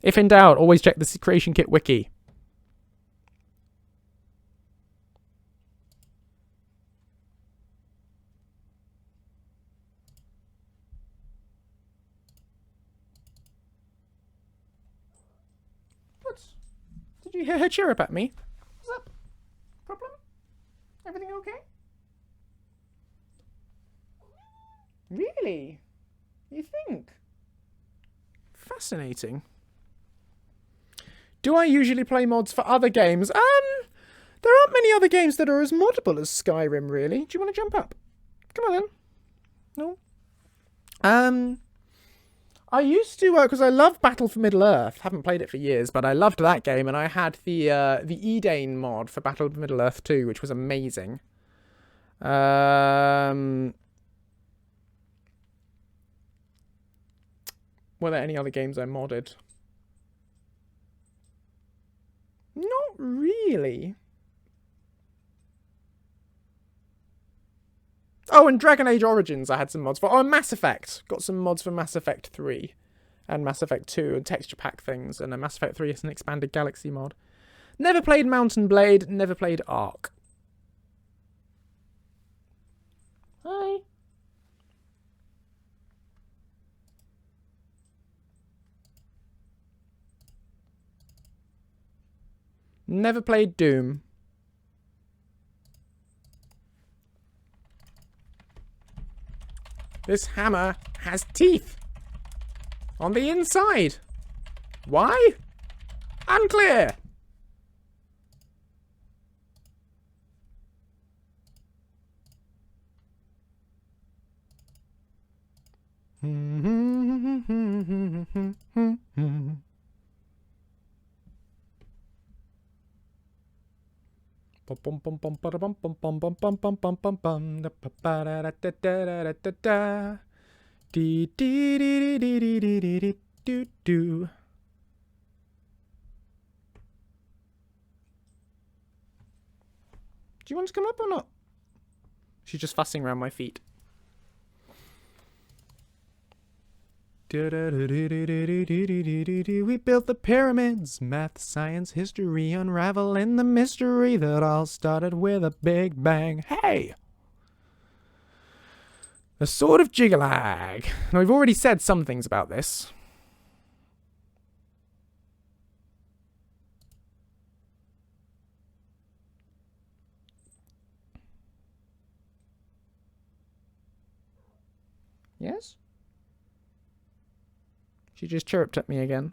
If in doubt, always check the creation kit wiki. Did you hear her chirrup at me? What's up? Problem? Everything okay? Really? You think? Fascinating. Do I usually play mods for other games? There aren't many other games that are as moddable as Skyrim, really. Do you want to jump up? Come on then. No? I used to, because I love Battle for Middle-earth. Haven't played it for years, but I loved that game, and I had the Edane mod for Battle for Middle-earth 2, which was amazing. Were there any other games I modded? Not really. Really? Oh, and Dragon Age Origins I had some mods for. Oh, and Mass Effect. Got some mods for Mass Effect 3. And Mass Effect 2 and texture pack things. And Mass Effect 3 is an expanded galaxy mod. Never played Mountain Blade. Never played Ark. Hi. Never played Doom. This hammer has teeth on the inside. Why? Unclear. Do you want to come up or not? She's just fussing around my feet. We built the pyramids, math, science, history, unraveling the mystery that all started with a big bang. Hey! The Sword of Jigalag. Now, we've already said some things about this. Yes? She just chirped at me again.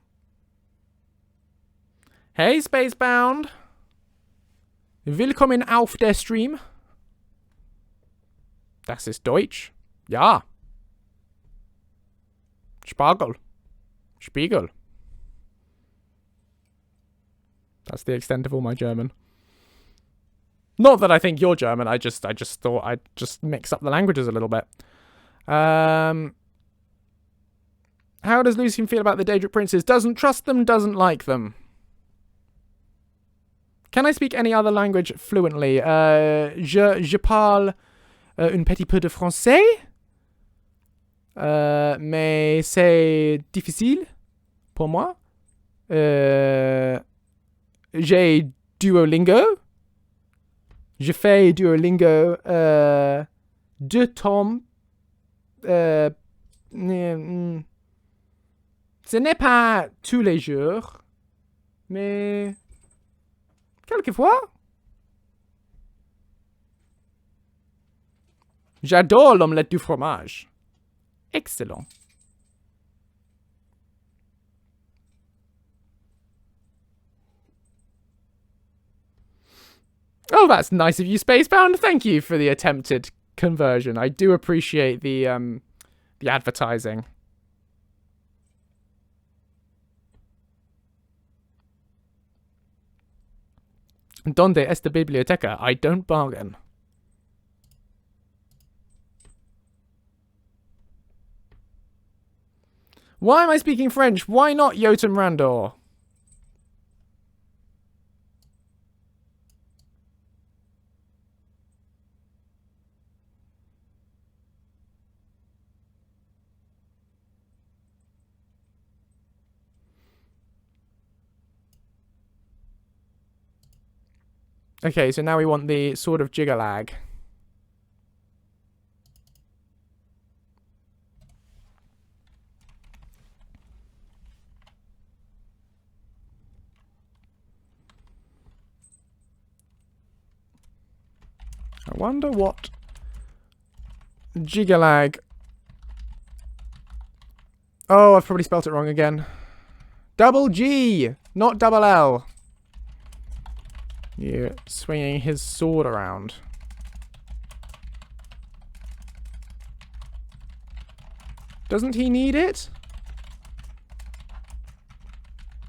Hey, Spacebound! Willkommen auf der Stream. Das ist Deutsch. Ja. Spargel. Spiegel. That's the extent of all my German. Not that I think you're German, I just thought I'd just mix up the languages a little bit. How does Lucien feel about the Daedric princes? Doesn't trust them, doesn't like them. Can I speak any other language fluently? Je parle un petit peu de français. Mais c'est difficile pour moi. J'ai Duolingo. Je fais Duolingo 2 tomes. Ce n'est pas tous les jours, mais quelquefois. J'adore l'omelette du fromage. Excellent. Oh, that's nice of you, Spacebound. Thank you for the attempted conversion. I do appreciate the advertising. Donde esta biblioteca? I don't bargain. Why am I speaking French? Why not Jotun Randor? Okay, so now we want the Sword of Jigalag. I wonder what Jigalag... Oh, I've probably spelt it wrong again. Double G, not double L. Yeah, swinging his sword around. Doesn't he need it?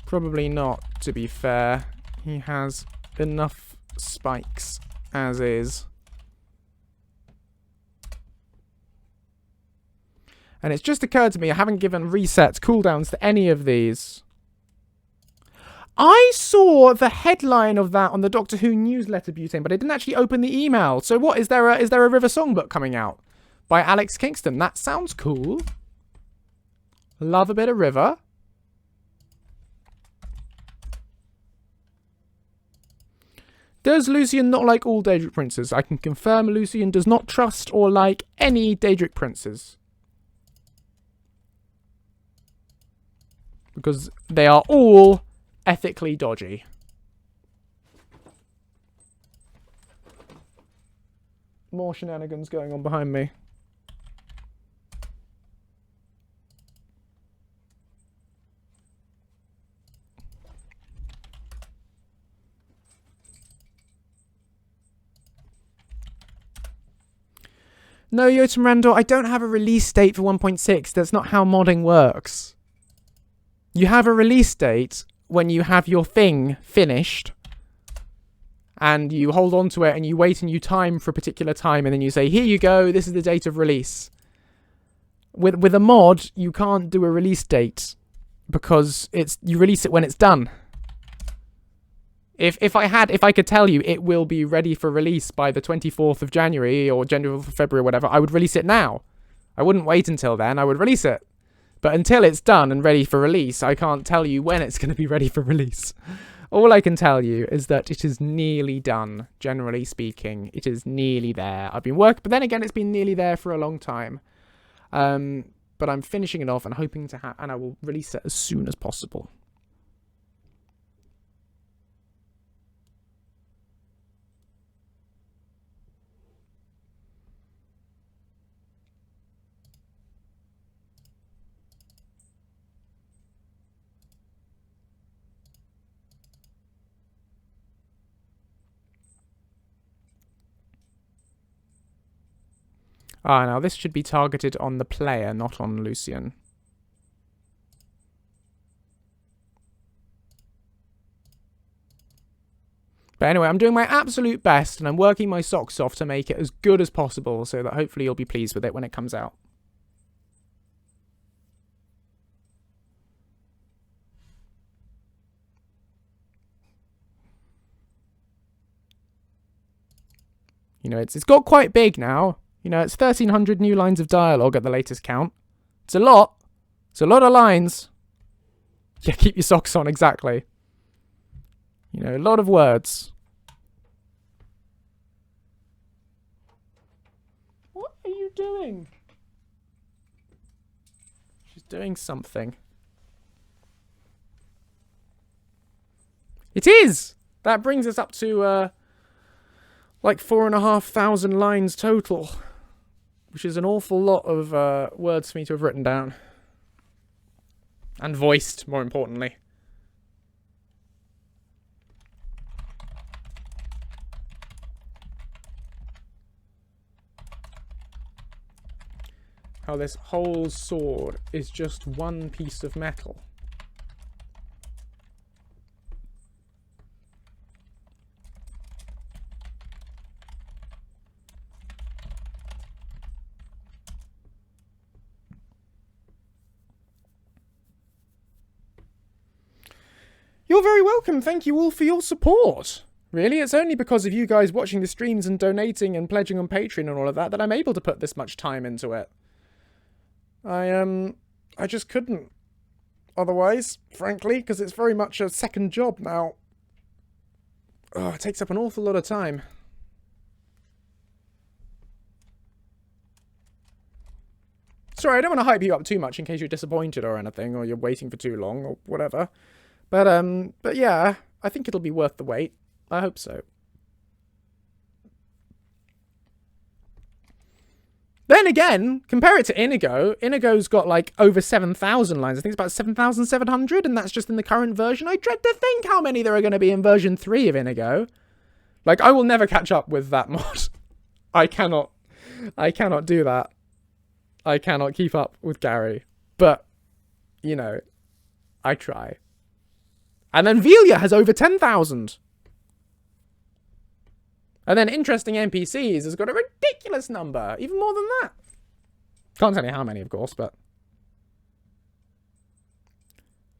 Probably not, to be fair. He has enough spikes as is. And it's just occurred to me I haven't given resets, cooldowns to any of these. I saw the headline of that on the Doctor Who newsletter, Butane, but I didn't actually open the email. So what, is there a River Songbook coming out by Alex Kingston? That sounds cool. Love a bit of River. Does Lucien not like all Daedric princes? I can confirm Lucien does not trust or like any Daedric princes. Because they are all ethically dodgy. More shenanigans going on behind me. No, Yotam Randall, I don't have a release date for 1.6. That's not how modding works. You have a release date when you have your thing finished. And you hold on to it and you wait and you time for a particular time. And then you say, here you go, this is the date of release. With a mod, you can't do a release date. Because you release it when it's done. If I could tell you it will be ready for release by the 24th of January or January of February or whatever, I would release it now. I wouldn't wait until then, I would release it. But until it's done and ready for release, I can't tell you when it's going to be ready for release. All I can tell you is that it is nearly done, generally speaking. It is nearly there. I've been working, but then again, it's been nearly there for a long time. But I'm finishing it off and hoping to and I will release it as soon as possible. Ah, now this should be targeted on the player, not on Lucien. But anyway, I'm doing my absolute best, and I'm working my socks off to make it as good as possible, so that hopefully you'll be pleased with it when it comes out. You know, it's got quite big now. You know, it's 1,300 new lines of dialogue at the latest count. It's a lot. It's a lot of lines. Yeah, keep your socks on, exactly. You know, a lot of words. What are you doing? She's doing something. It is! That brings us up to, like 4,500 lines total. Which is an awful lot of words for me to have written down. And voiced, more importantly. How this whole sword is just one piece of metal. You're very welcome. Thank you all for your support. Really, it's only because of you guys watching the streams and donating and pledging on Patreon and all of that that I'm able to put this much time into it. I just couldn't otherwise, frankly, because it's very much a second job now. Oh, it takes up an awful lot of time. Sorry, I don't want to hype you up too much in case you're disappointed or anything, or you're waiting for too long, or whatever. But yeah, I think it'll be worth the wait. I hope so. Then again, compare it to Inigo. Inigo's got like over 7,000 lines. I think it's about 7,700, and that's just in the current version. I dread to think how many there are going to be in version 3 of Inigo. Like, I will never catch up with that mod. I cannot do that. I cannot keep up with Gary. But, you know, I try. And then Velia has over 10,000. And then Interesting NPCs has got a ridiculous number. Even more than that. Can't tell you how many, of course, but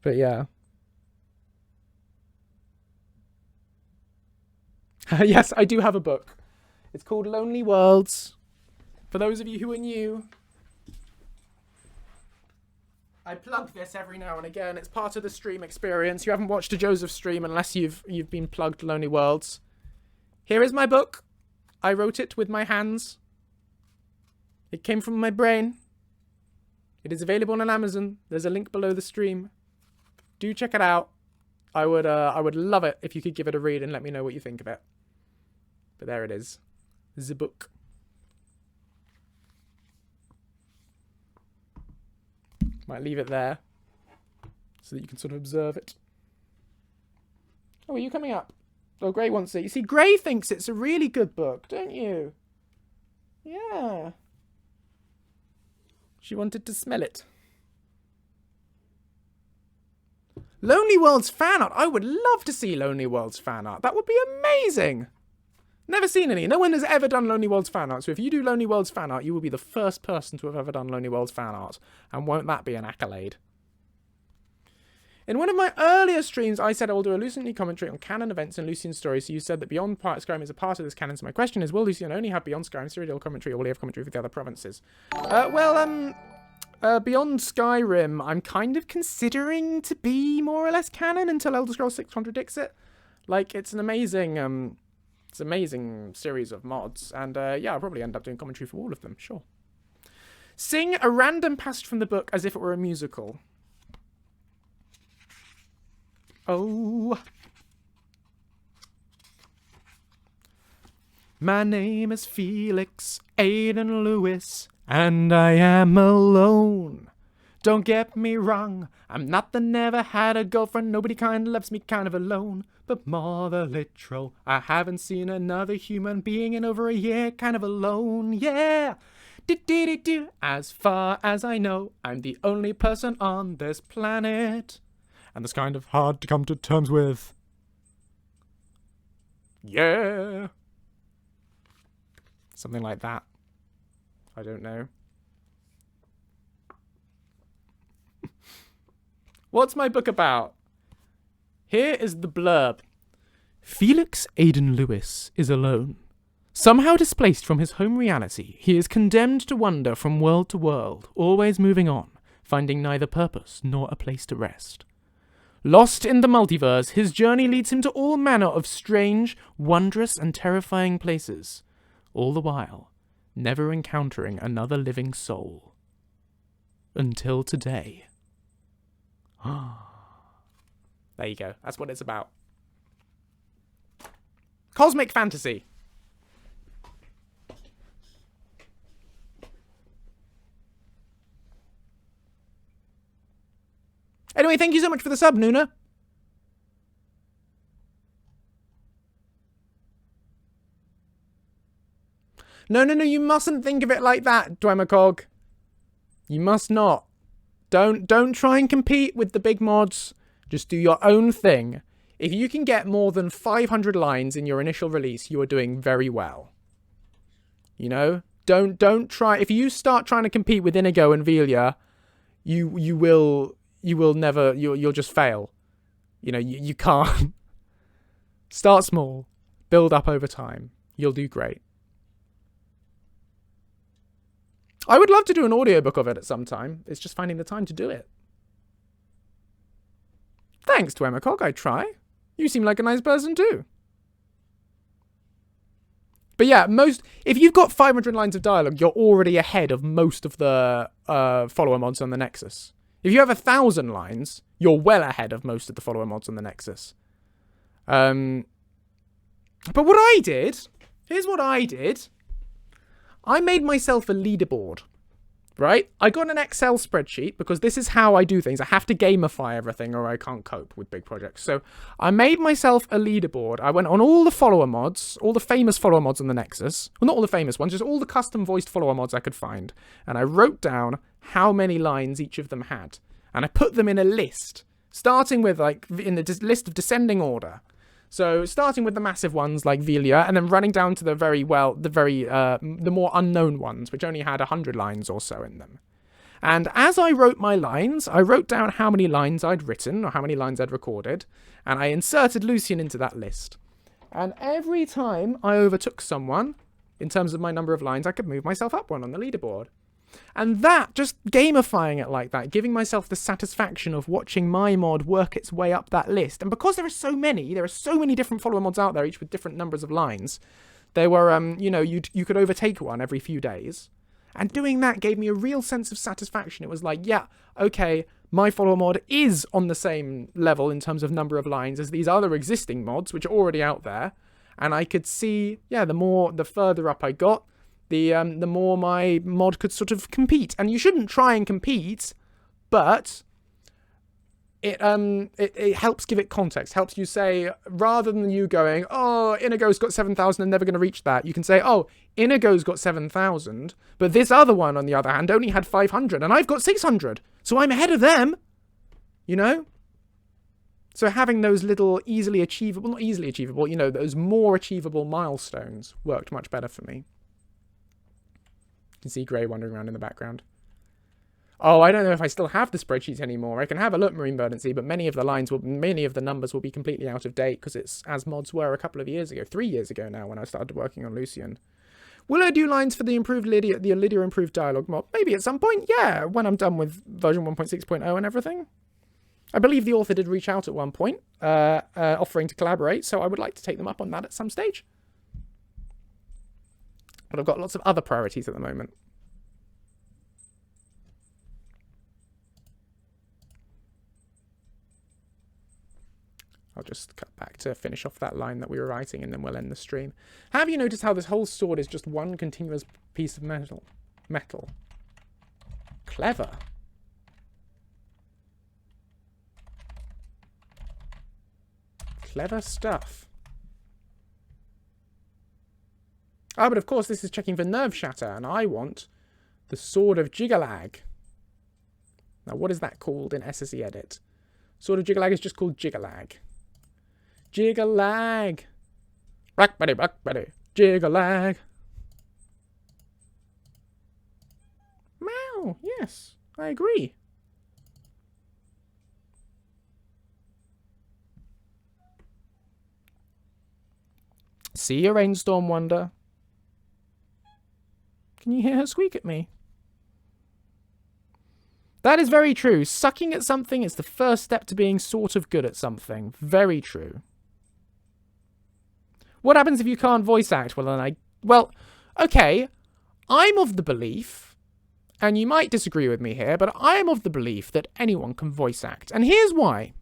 yeah. Yes, I do have a book. It's called Lonely Worlds. For those of you who are new, I plug this every now and again. It's part of the stream experience. You haven't watched a Joseph stream unless you've been plugged Lonely Worlds. Here is my book. I wrote it with my hands. It came from my brain. It is available on Amazon. There's a link below the stream. Do check it out. I would love it if you could give it a read and let me know what you think of it. But there it is. The book. Might leave it there so that you can sort of observe it. Oh, are you coming up? Oh, Gray wants it. You see, Gray thinks it's a really good book, don't you? Yeah. She wanted to smell it. Lonely Worlds fan art. I would love to see Lonely Worlds fan art. That would be amazing. Never seen any. No one has ever done Lonely Worlds fan art. So if you do Lonely Worlds fan art, you will be the first person to have ever done Lonely Worlds fan art. And won't that be an accolade? In one of my earlier streams, I said I will do a Lucien commentary on canon events and Lucien stories. So you said that Beyond Skyrim is a part of this canon. So my question is, will Lucien only have Beyond Skyrim serial commentary, or will he have commentary for the other provinces? Beyond Skyrim, I'm kind of considering to be more or less canon until Elder Scrolls 6 contradicts it. Like, it's an amazing series of mods, and yeah, I'll probably end up doing commentary for all of them, sure. Sing a random passage from the book as if it were a musical. Oh. My name is Felix Aiden Lewis, and I am alone. Don't get me wrong, I'm not the never had a girlfriend, nobody kinda loves me kind of alone. But more the literal, I haven't seen another human being in over a year, kind of alone, yeah. Do. As far as I know, I'm the only person on this planet. And that's kind of hard to come to terms with. Yeah. Something like that. I don't know. What's my book about? Here is the blurb. Felix Aiden Lewis is alone. Somehow displaced from his home reality, he is condemned to wander from world to world, always moving on, finding neither purpose nor a place to rest. Lost in the multiverse, his journey leads him to all manner of strange, wondrous, and terrifying places, all the while never encountering another living soul. Until today. There you go. That's what it's about. Cosmic fantasy. Anyway, thank you so much for the sub, Nuna. No, you mustn't think of it like that, Dwemacog. You must not. Don't try and compete with the big mods. Just do your own thing. If you can get more than 500 lines in your initial release, you are doing very well. You know? Don't try. If you start trying to compete with Inigo and Velia, you'll just fail. You know, you can't. Start small. Build up over time. You'll do great. I would love to do an audiobook of it at some time. It's just finding the time to do it. Thanks, Dwemacog. I try. You seem like a nice person too. But yeah, if you've got 500 lines of dialogue, you're already ahead of most of the follower mods on the Nexus. If you have 1,000 lines, you're well ahead of most of the follower mods on the Nexus. But what I did, here's what I did. I made myself a leaderboard, right? I got an Excel spreadsheet because this is how I do things. I have to gamify everything or I can't cope with big projects. So I made myself a leaderboard. I went on all the follower mods, all the famous follower mods on the Nexus. Well, not all the famous ones, just all the custom voiced follower mods I could find. And I wrote down how many lines each of them had. And I put them in a list, starting with like in the list of descending order. So starting with the massive ones like Velia, and then running down to the more unknown ones, which only had 100 lines or so in them. And as I wrote my lines, I wrote down how many lines I'd written or how many lines I'd recorded, and I inserted Lucien into that list. And every time I overtook someone, in terms of my number of lines, I could move myself up one on the leaderboard. And that, just gamifying it like that, giving myself the satisfaction of watching my mod work its way up that list. And because there are so many different follower mods out there, each with different numbers of lines. There were, you could overtake one every few days. And doing that gave me a real sense of satisfaction. It was like, yeah, okay, my follower mod is on the same level in terms of number of lines as these other existing mods, which are already out there. And I could see, yeah, the further up I got, the more my mod could sort of compete. And you shouldn't try and compete, but it helps give it context, helps you say, rather than you going, oh, Inigo's got 7,000 and never going to reach that, you can say, oh, Inigo's got 7,000, but this other one, on the other hand, only had 500, and I've got 600, so I'm ahead of them, you know? So having those little not easily achievable, those more achievable milestones worked much better for me. You can see Grey wandering around in the background. Oh, I don't know if I still have the spreadsheet anymore. I can have a look, Marine Verdancy, but many of the numbers will be completely out of date because it's as mods were a couple of years ago, 3 years ago now when I started working on Lucien. Will I do lines for the improved Lydia improved dialogue mod? Maybe at some point, yeah, when I'm done with version 1.6.0 and everything. I believe the author did reach out at one point, offering to collaborate, so I would like to take them up on that at some stage. But I've got lots of other priorities at the moment. I'll just cut back to finish off that line that we were writing, and then we'll end the stream. Have you noticed how this whole sword is just one continuous piece of metal? Clever. Clever stuff. Ah, but of course this is checking for nerve shatter, and I want the Sword of Jigalag. Now, what is that called in SSE Edit? Sword of Jigalag is just called Jigalag. Jigalag. Rack-buddy, Jigalag. Meow. Yes, I agree. See a rainstorm wonder. Can you hear her squeak at me? That is very true. Sucking at something is the first step to being sort of good at something. Very true. What happens if you can't voice act? Well, okay. I'm of the belief, and you might disagree with me here, but I am of the belief that anyone can voice act. And here's why.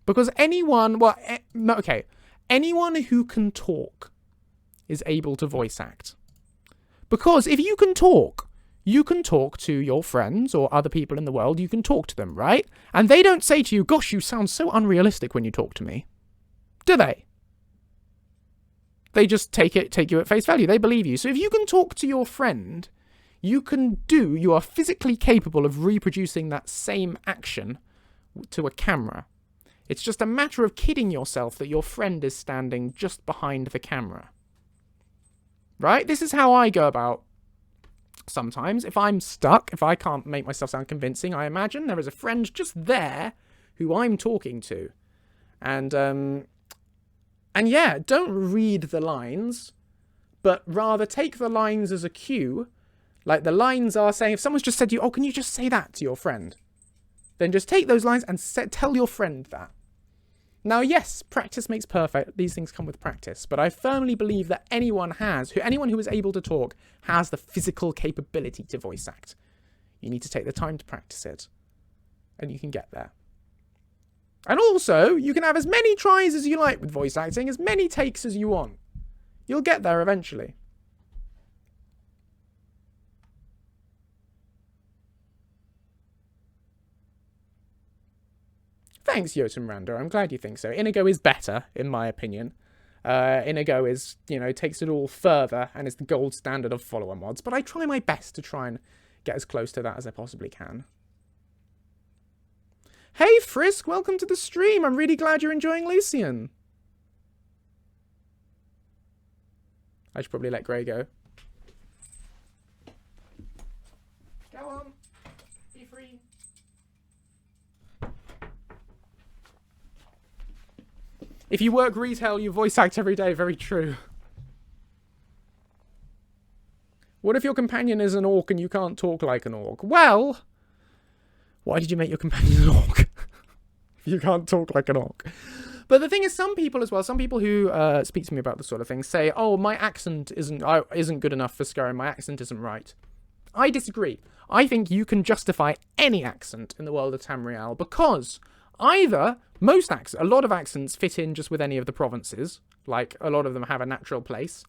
Because anyone who can talk is able to voice act. Because if you can talk to your friends or other people in the world, you can talk to them, right? And they don't say to you, gosh, you sound so unrealistic when you talk to me. Do they? They just take you at face value. They believe you. So if you can talk to your friend, you are physically capable of reproducing that same action to a camera. It's just a matter of kidding yourself that your friend is standing just behind the camera. Right? This is how I go about sometimes. If I'm stuck, if I can't make myself sound convincing, I imagine there is a friend just there who I'm talking to. And yeah, don't read the lines, but rather take the lines as a cue. Like the lines are saying, if someone's just said to you, oh, can you just say that to your friend? Then just take those lines and tell your friend that. Now, yes, practice makes perfect. These things come with practice. But I firmly believe that anyone who is able to talk has the physical capability to voice act. You need to take the time to practice it. And you can get there. And also, you can have as many tries as you like with voice acting, as many takes as you want. You'll get there eventually. Thanks, Jotun Rando. I'm glad you think so. Inigo is better, in my opinion. Inigo is, takes it all further and is the gold standard of follower mods. But I try my best to try and get as close to that as I possibly can. Hey, Frisk, welcome to the stream. I'm really glad you're enjoying Lucien. I should probably let Grey go. Go on. Be free. If you work retail, you voice act every day. Very true. What if your companion is an orc and you can't talk like an orc? Well, why did you make your companion an orc? If you can't talk like an orc. But the thing is, some people as well, some people who speak to me about this sort of thing say, oh, my accent isn't good enough for Skyrim, my accent isn't right. I disagree. I think you can justify any accent in the world of Tamriel because either a lot of accents fit in just with any of the provinces, like a lot of them have a natural place,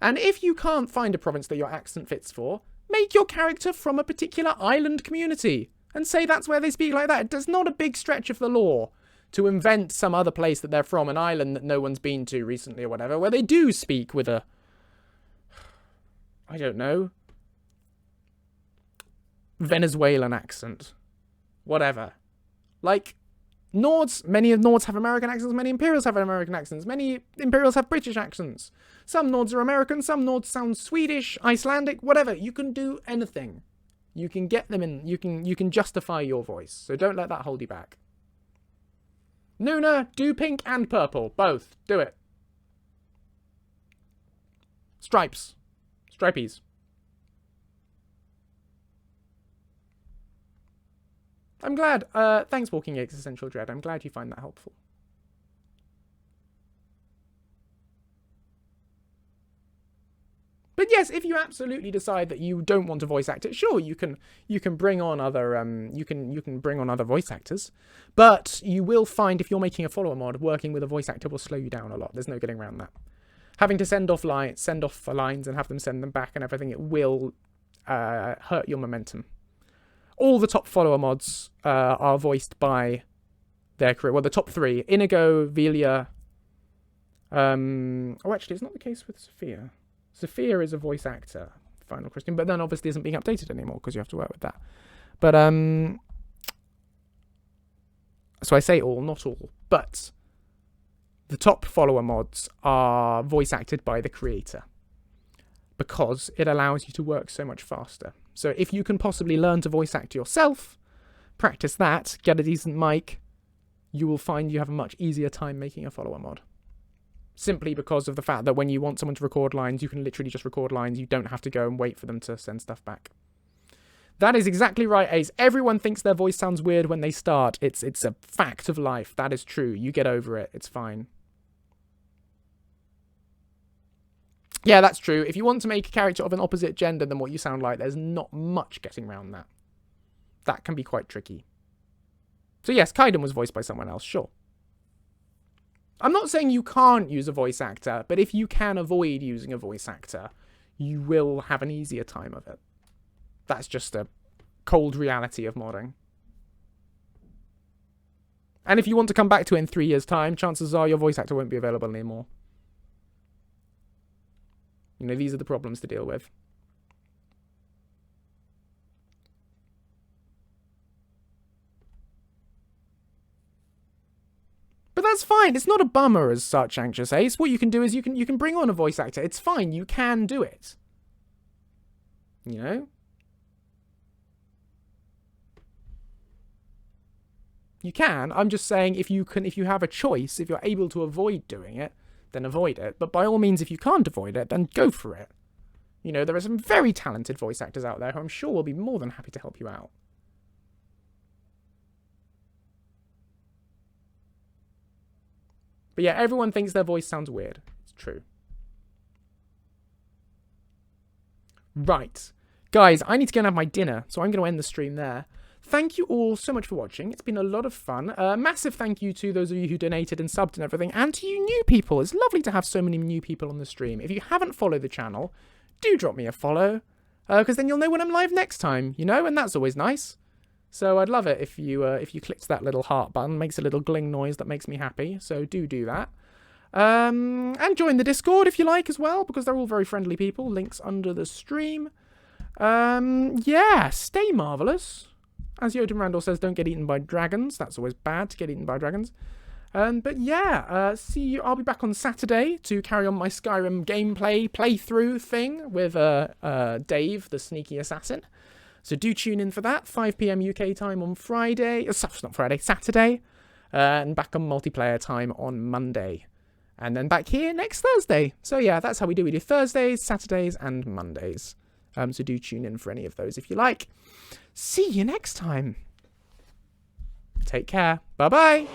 and if you can't find a province that your accent fits for, make your character from a particular island community and say that's where they speak like that. It's not a big stretch of the law to invent some other place that they're from, an island that no one's been to recently or whatever, where they do speak with a, I don't know, Venezuelan accent. Whatever. Like, Nords, many of Nords have American accents, many Imperials have American accents, many Imperials have British accents. Some Nords are American, some Nords sound Swedish, Icelandic, whatever. You can do anything. You can get them in, you can justify your voice. So don't let that hold you back. Nuna, do pink and purple. Both. Do it. Stripes. Stripies. I'm glad. Thanks, Walking Existential Dread. I'm glad you find that helpful. But yes, if you absolutely decide that you don't want to voice act it, sure, you can bring on other you can bring on other voice actors, but you will find if you're making a follower mod, working with a voice actor will slow you down a lot. There's no getting around that. Having to send off lines and have them send them back and everything, it will hurt your momentum. All the top follower mods are voiced by their crew. Well, the top three: Inigo, Velia. Oh, actually, it's not the case with Sophia. Sophia is a voice actor, Final Christian, but then obviously isn't being updated anymore because you have to work with that. But, so I say all, not all, but the top follower mods are voice acted by the creator because it allows you to work so much faster. So if you can possibly learn to voice act yourself, practice that, get a decent mic, you will find you have a much easier time making a follower mod. Simply because of the fact that when you want someone to record lines, you can literally just record lines. You don't have to go and wait for them to send stuff back. That is exactly right, Ace. Everyone thinks their voice sounds weird when they start. It's a fact of life. That is true. You get over it. It's fine. Yeah, that's true. If you want to make a character of an opposite gender than what you sound like, there's not much getting around that. That can be quite tricky. So yes, Kaiden was voiced by someone else, sure. I'm not saying you can't use a voice actor, but if you can avoid using a voice actor, you will have an easier time of it. That's just a cold reality of modding. And if you want to come back to it in 3 years' time, chances are your voice actor won't be available anymore. You know, these are the problems to deal with. But that's fine. It's not a bummer as such, Anxious Ace. What you can do is you can bring on a voice actor. It's fine. You can do it. You know? You can. I'm just saying if you have a choice, if you're able to avoid doing it, then avoid it. But by all means, if you can't avoid it, then go for it. You know, there are some very talented voice actors out there who I'm sure will be more than happy to help you out. But yeah, everyone thinks their voice sounds weird. It's true. Right. Guys, I need to go and have my dinner, so I'm going to end the stream there. Thank you all so much for watching. It's been a lot of fun. Massive thank you to those of you who donated and subbed and everything, and to you new people. It's lovely to have so many new people on the stream. If you haven't followed the channel, do drop me a follow, because then you'll know when I'm live next time, you know, and that's always nice. So I'd love it if you clicked that little heart button. It makes a little gling noise that makes me happy. So do that. And join the Discord if you like as well, because they're all very friendly people. Links under the stream. Yeah, stay marvellous. As Yoda Randall says, don't get eaten by dragons. That's always bad to get eaten by dragons. But yeah, see you. I'll be back on Saturday to carry on my Skyrim gameplay playthrough thing with Dave, the sneaky assassin. So do tune in for that, 5 PM UK time on Friday. Not Friday, Saturday. and back on multiplayer time on Monday. And then back here next Thursday. So yeah, that's how we do. We do Thursdays, Saturdays, and Mondays. So do tune in for any of those if you like. See you next time. Take care. Bye-bye.